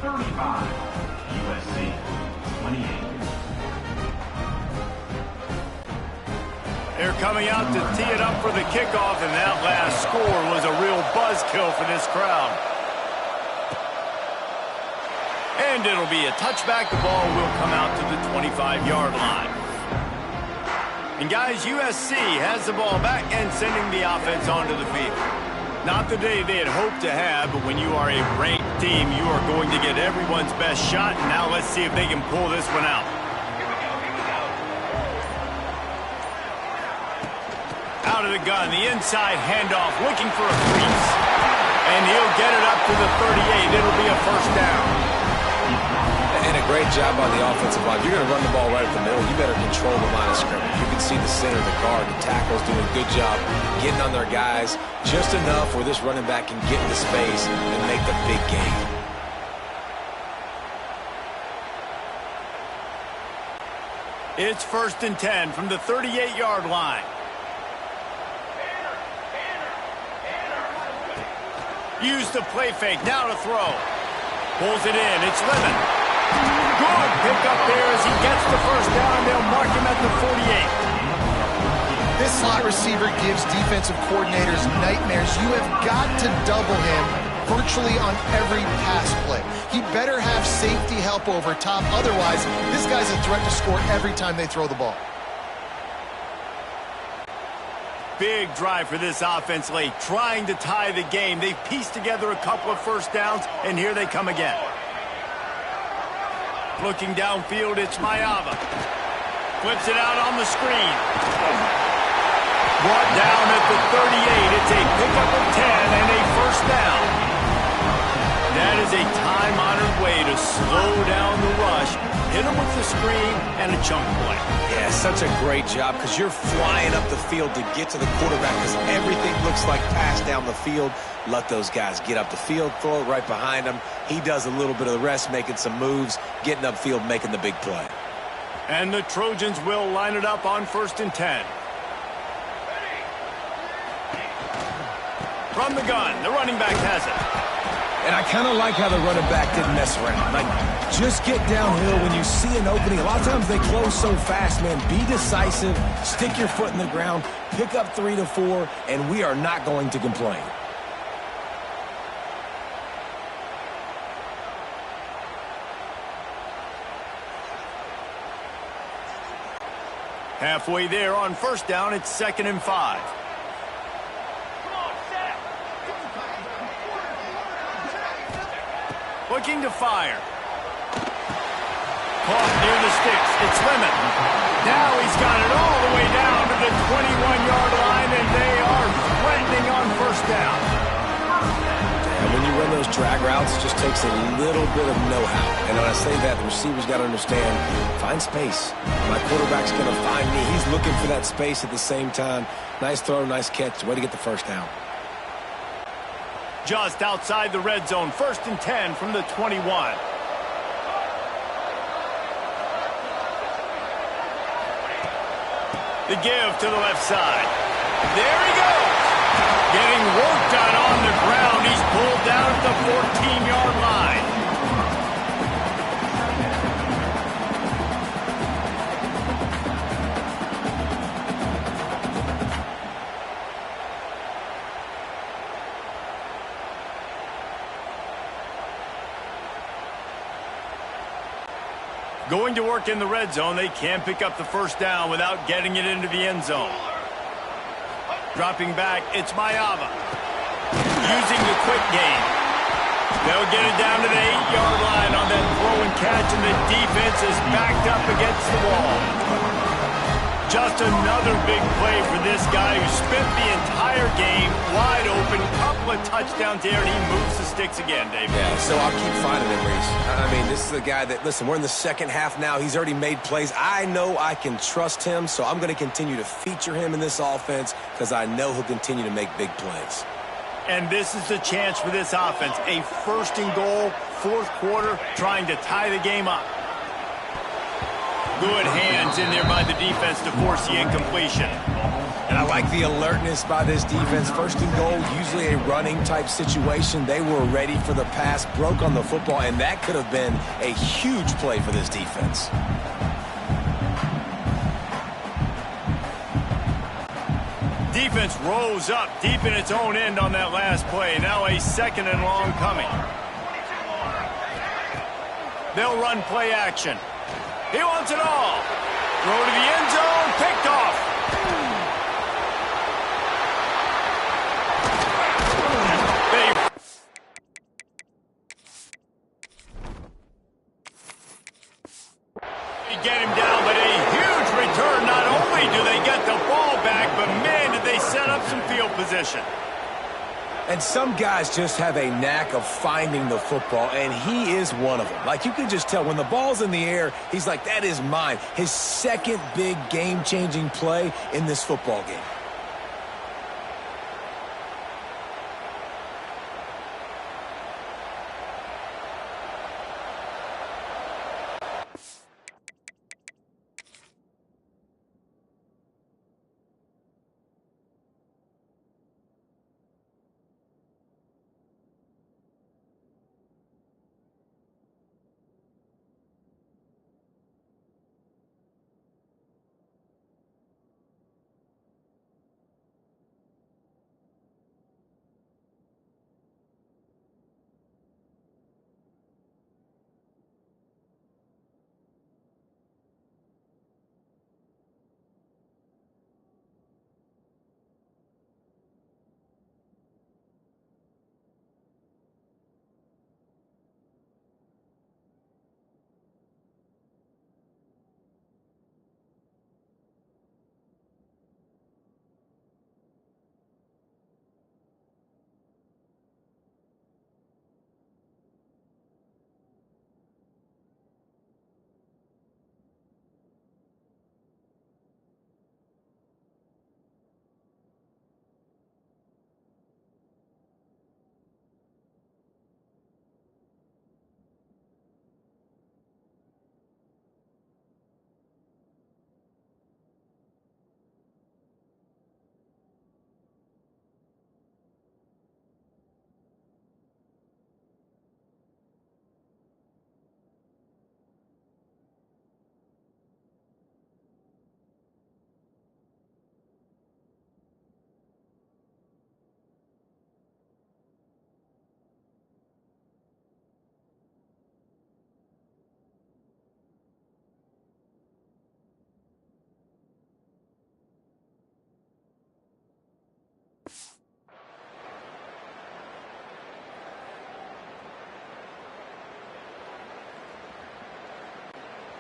S4: USC 28.
S1: They're coming out to tee it up for the kickoff, and that last score was a real buzzkill for this crowd. And it'll be a touchback. The ball will come out to the 25-yard line. And guys, USC has the ball back and sending the offense onto the field. Not the day they had hoped to have, but when you are a ranked team, you are going to get everyone's best shot. And now let's see if they can pull this one out. Out of the gun, the inside handoff, looking for a crease. And he'll get it up to the 38. It'll be a first down.
S3: And a great job on the offensive line. If you're going to run the ball right at the middle, you better control the line of scrimmage. You can see the center of the guard. The tackle's doing a good job getting on their guys just enough where this running back can get into space and make the big gain.
S1: It's 1st and 10 from the 38-yard line. Use the play fake, now to throw. Pulls it in, it's Lemon. Good pick up there as he gets the first down. They'll mark him at the 48.
S2: This slot receiver gives defensive coordinators nightmares. You have got to double him virtually on every pass play. He better have safety help over top. Otherwise, this guy's a threat to score every time they throw the ball.
S1: Big drive for this offense late, trying to tie the game. They've pieced together a couple of first downs, and here they come again. Looking downfield, it's Maeva. Flips it out on the screen. Brought down at the 38. It's a pickup of 10 and a first down. That is a time-honored way to slow down the rush, hit him with the screen, and a chunk play.
S3: Yeah, such a great job because you're flying up the field to get to the quarterback because everything looks like pass down the field. Let those guys get up the field, throw it right behind him. He does a little bit of the rest, making some moves, getting upfield, making the big play.
S1: And the Trojans will line it up on 1st and 10. From the gun, the running back has it.
S3: And I kind of like how the running back didn't mess around. Like, just get downhill when you see an opening. A lot of times they close so fast, man. Be decisive, stick your foot in the ground, pick up 3 to 4, and we are not going to complain.
S1: Halfway there on 1st down, it's 2nd and 5. Looking to fire. Caught near the sticks. It's Lemon. Now he's got it all the way down to the 21-yard line, and they are threatening on 1st down.
S3: And when you run those drag routes, it just takes a little bit of know-how. And when I say that, the receiver's got to understand, find space. My quarterback's going to find me. He's looking for that space at the same time. Nice throw, nice catch. Way to get the first down.
S1: Just outside the red zone, 1st and 10 from the 21. The give to the left side. There he goes. Getting work done on the ground. He's pulled down at the 14-yard line. Going to work in the red zone, they can't pick up the first down without getting it into the end zone. Dropping back, it's Maeva. Using the quick game. They'll get it down to the 8-yard line on that throw and catch, and the defense is backed up against the wall. Just another big play for this guy who spent the entire game wide open. Couple of touchdowns there, and he moves the sticks again, David.
S3: Yeah, so I'll keep finding him, Reese. I mean, this is a guy that, listen, we're in the second half now. He's already made plays. I know I can trust him, so I'm going to continue to feature him in this offense because I know he'll continue to make big plays.
S1: And this is the chance for this offense. A 1st and goal, 4th quarter, trying to tie the game up. Good hands in there by the defense to force the incompletion.
S3: And I like the alertness by this defense. 1st and goal, usually a running type situation. They were ready for the pass, broke on the football, and that could have been a huge play for this defense.
S1: Defense rose up deep in its own end on that last play. Now a 2nd and long coming. They'll run play action. He wants it all. Throw to the end zone, picked off. They get him down, but a huge return. Not only do they get the ball back, but man, did they set up some field position.
S3: And some guys just have a knack of finding the football, and he is one of them. Like, you can just tell when the ball's in the air, he's like, that is mine. His second big game-changing play in this football game.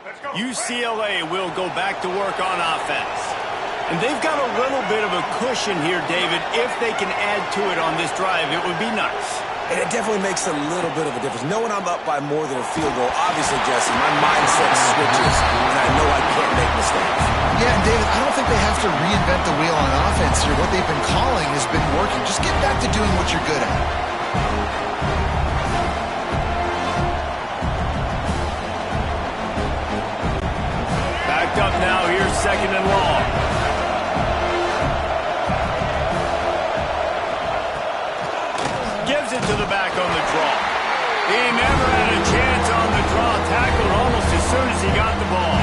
S1: UCLA will go back to work on offense. And they've got a little bit of a cushion here, David. If they can add to it on this drive, it would be nice.
S3: And it definitely makes a little bit of a difference. Knowing I'm up by more than a field goal, obviously, Jesse, my mindset switches, and I know I can't make mistakes.
S2: Yeah, and David, I don't think they have to reinvent the wheel on offense here. What they've been calling has been working. Just get back to doing what you're good at.
S1: Backed up now. Here's 2nd and long. Gives it to the back on the draw. He never had a chance on the draw. Tackled almost as soon as he got the ball.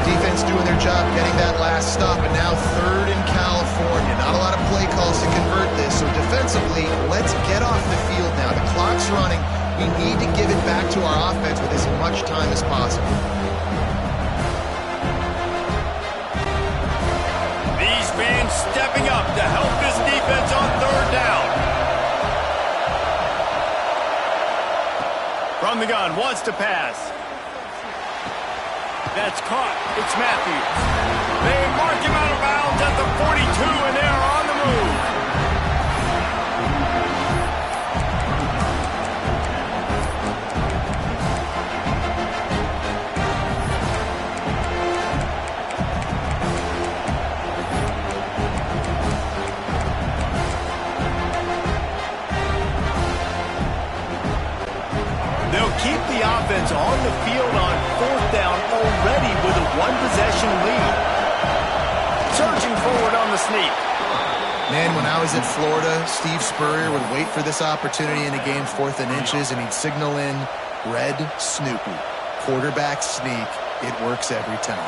S2: Defense doing their job getting that last stop, and now 3rd in California. Not a lot of play calls to convert this, so defensively, let's get off the field now. The clock's running. We need to give it back to our offense with as much time as possible.
S1: These fans stepping up to help this defense on 3rd down. From the gun, wants to pass. That's caught. It's Matthews. They mark him out of bounds at the 42, and they are on the move. They'll keep the offense on the field on 4th down already with a 1-possession lead. Surging forward on the sneak.
S2: Man, when I was at Florida, Steve Spurrier would wait for this opportunity in a game 4th and inches, and he'd signal in Red Snoopy. Quarterback sneak. It works every time.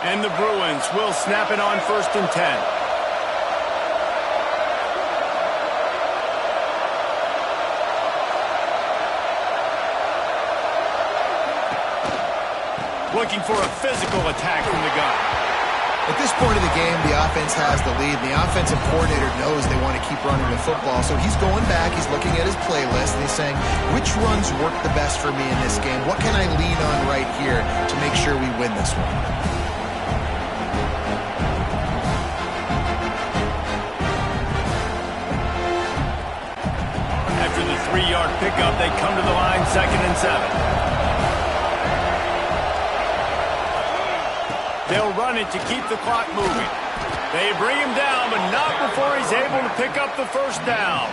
S1: And the Bruins will snap it on 1st and 10. Looking for a physical attack from the gun.
S2: At this point of the game, the offense has the lead, and the offensive coordinator knows they want to keep running the football, so he's going back, he's looking at his playlist, and he's saying, which runs work the best for me in this game? What can I lean on right here to make sure we win this one?
S1: After the 3-yard pickup, they come to the line, 2nd and 7. They'll run it to keep the clock moving. They bring him down, but not before he's able to pick up the 1st down.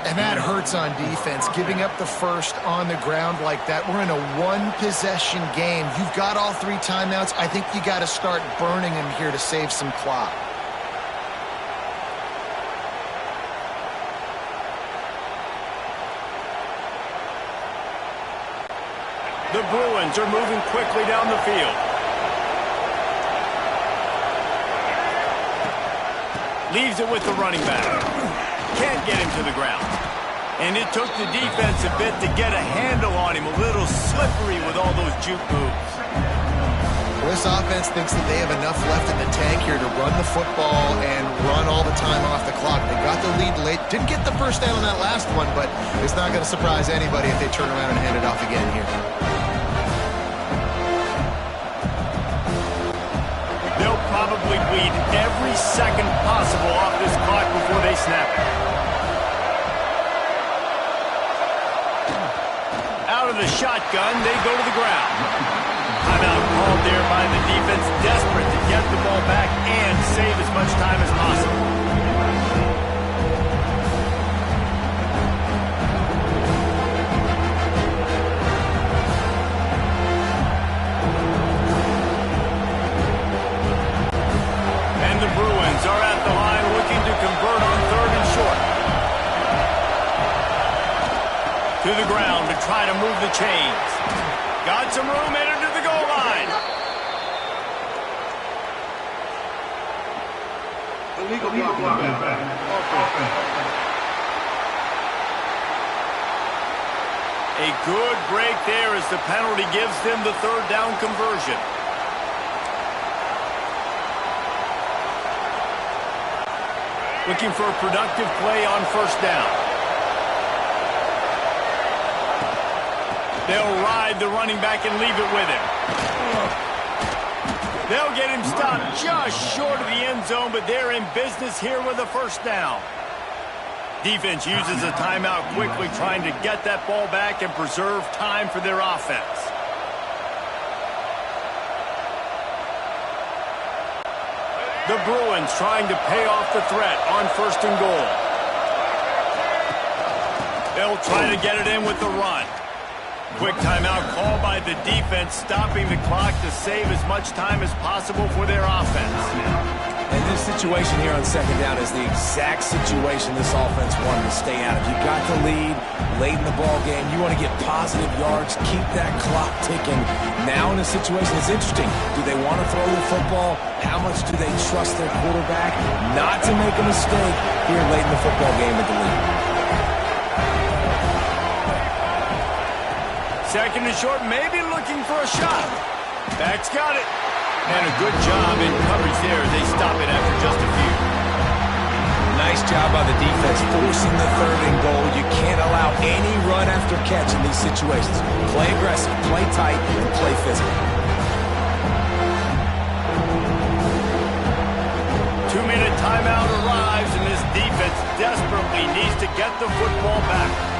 S2: And that hurts on defense, giving up the 1st on the ground like that. We're in a 1-possession game. You've got all 3 timeouts. I think you got to start burning him here to save some clock.
S1: The Bruins are moving quickly down the field. Leaves it with the running back. Can't get him to the ground. And it took the defense a bit to get a handle on him. A little slippery with all those juke moves.
S2: Well, this offense thinks that they have enough left in the tank here to run the football and run all the time off the clock. They got the lead late. Didn't get the 1st down on that last one, but it's not going to surprise anybody if they turn around and hand it off again here.
S1: They'll probably bleed every second possible off this clock before they snap it. Out of the shotgun, they go to the ground. Timeout called there by the defense, desperate to get the ball back and save as much time as possible. The Bruins are at the line looking to convert on 3rd and short. To the ground to try to move the chains. Got some room, headed to the goal line.
S4: Illegal block.
S1: A good break there as the penalty gives them the 3rd down conversion. Looking for a productive play on first down. They'll ride the running back and leave it with him. They'll get him stopped just short of the end zone, but they're in business here with a first down. Defense uses a timeout quickly, trying to get that ball back and preserve time for their offense. The Bruins trying to pay off the threat on first and goal. They'll try to get it in with the run. Quick timeout call by the defense, stopping the clock to save as much time as possible for their offense.
S3: And this situation here on second down is the exact situation this offense wanted to stay out of. You got the lead late in the ball game. You want to get positive yards, keep that clock ticking. Now in a situation, it's interesting. Do they want to throw the football? How much do they trust their quarterback not to make a mistake here late in the football game with the lead?
S1: Second and short, maybe looking for a shot. Back's got it. And a good job in coverage there. They stop it after just a few.
S3: Nice job by the defense forcing the third and goal. You can't allow any run after catch in these situations. Play aggressive, play tight, and play physical.
S1: 2-minute timeout arrives, and this defense desperately needs to get the football back.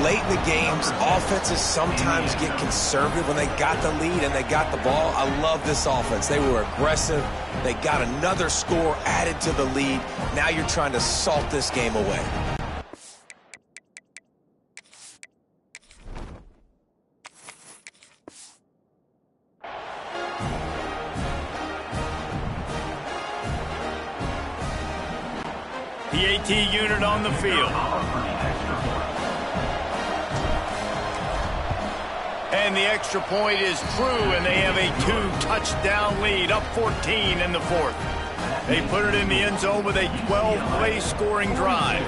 S3: Late in the games, offenses sometimes get conservative when they got the lead and they got the ball. I love this offense. They were aggressive. They got another score added to the lead. Now you're trying to salt this game away.
S1: The AT unit on the field. And the extra point is true, and they have a 2-touchdown lead, up 14 in the fourth. They put it in the end zone with a 12-play scoring drive.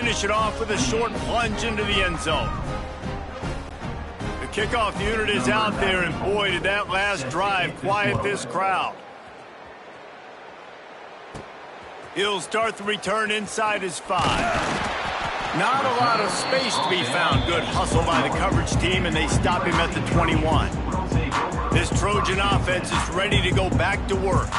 S1: finish it off with a short plunge into the end zone. The kickoff unit is out there, and boy, did that last drive quiet this crowd. He'll start the return inside his 5. Not a lot of space to be found. Good hustle by the coverage team, and they stop him at the 21. This Trojan offense is ready to go back to work.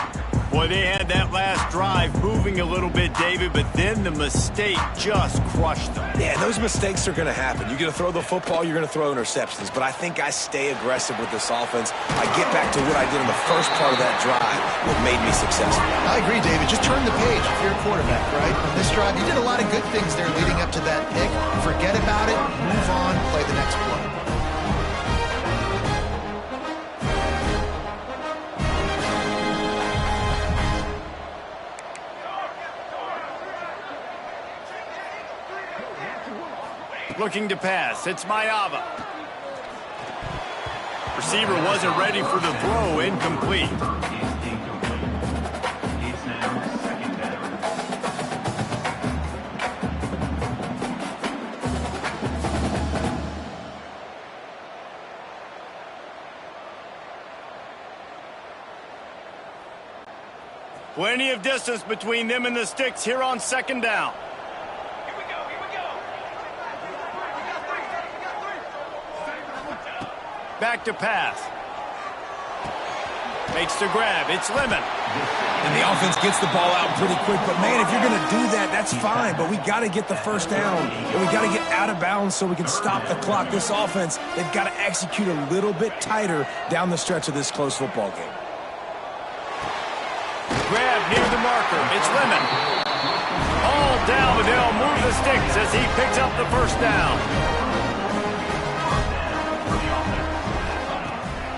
S1: Boy, they had that last drive moving a little bit, David, but then the mistake just crushed them.
S3: Yeah, those mistakes are going to happen. You're going to throw the football, you're going to throw interceptions, but I think I stay aggressive with this offense. I get back to what I did in the first part of that drive that made me successful.
S2: I agree, David. Just turn the page if you're a quarterback, right? On this drive, you did a lot of good things there leading up to that pick. Forget about it, move on, play the next play.
S1: Looking to pass. It's Maava. Receiver wasn't ready for the throw. Incomplete. Plenty of distance between them and the sticks here on second down. Back to pass. Makes the grab. It's Lemon.
S3: And the offense gets the ball out pretty quick. But, man, if you're going to do that, that's fine. But we got to get the first down. And we got to get out of bounds so we can stop the clock. This offense, they've got to execute a little bit tighter down the stretch of this close football game.
S1: Grab near the marker. It's Lemon. All down, but they'll move the sticks as he picks up the first down.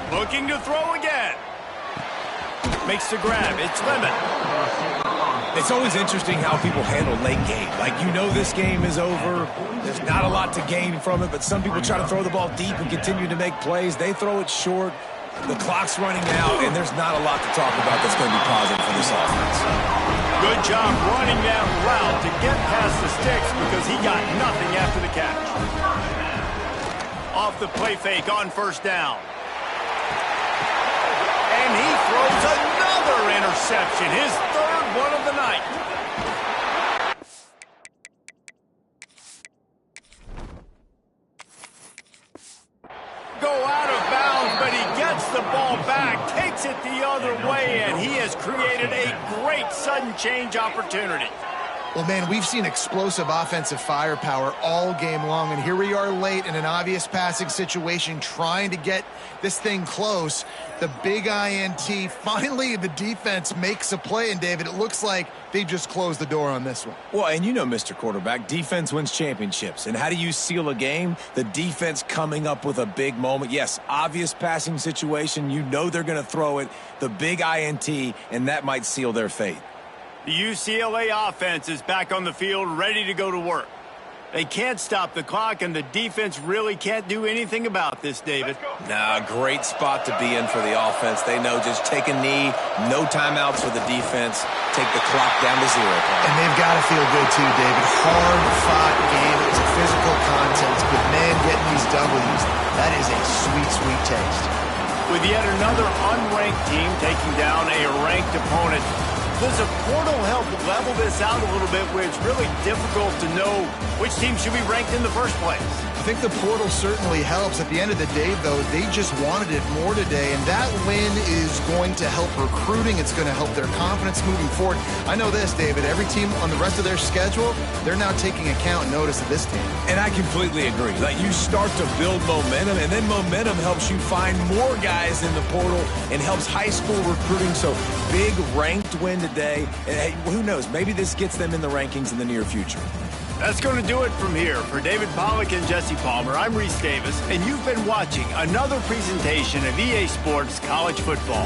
S1: Looking to throw again. Makes the grab. It's Lemon.
S3: It's always interesting how people handle late game. Like, you know this game is over. There's not a lot to gain from it, but some people try to throw the ball deep and continue to make plays. They throw it short. The clock's running out, and there's not a lot to talk about that's going to be positive for this offense.
S1: Good job running that route to get past the sticks because he got nothing after the catch. Off the play fake on first down. And he throws another interception, his third one of the night. Go out of bounds, but he gets the ball back, takes it the other way, and he has created a great sudden change opportunity.
S2: Well, man, we've seen explosive offensive firepower all game long, and here we are late in an obvious passing situation trying to get this thing close. The big INT, finally the defense makes a play, and David, it looks like they just closed the door on this one.
S3: Well, and you know, Mr. Quarterback, defense wins championships. And how do you seal a game? The defense coming up with a big moment. Yes, obvious passing situation. You know they're going to throw it. The big INT, and that might seal their fate.
S1: The UCLA offense is back on the field, ready to go to work. They can't stop the clock, and the defense really can't do anything about this, David.
S3: Nah, great spot to be in for the offense. They know just take a knee, no timeouts for the defense, take the clock down to 0.
S2: And they've got to feel good too, David. Hard-fought game. It was a physical contest, but man, getting these W's, that is a sweet, sweet taste.
S1: With yet another unranked team taking down a ranked opponent, does a portal help level this out a little bit where it's really difficult to know which team should be ranked in the first place?
S2: I think the portal certainly helps. At the end of the day, though, they just wanted it more today, and that win is going to help recruiting. It's going to help their confidence moving forward. I know this, David. Every team on the rest of their schedule, they're now taking account and notice of this team.
S3: And I completely agree. Like, you start to build momentum, and then momentum helps you find more guys in the portal and helps high school recruiting. So, big ranked win today. And hey, who knows? Maybe this gets them in the rankings in the near future.
S1: That's going to do it from here. For David Pollack and Jesse Palmer, I'm Reese Davis, and you've been watching another presentation of EA Sports College Football.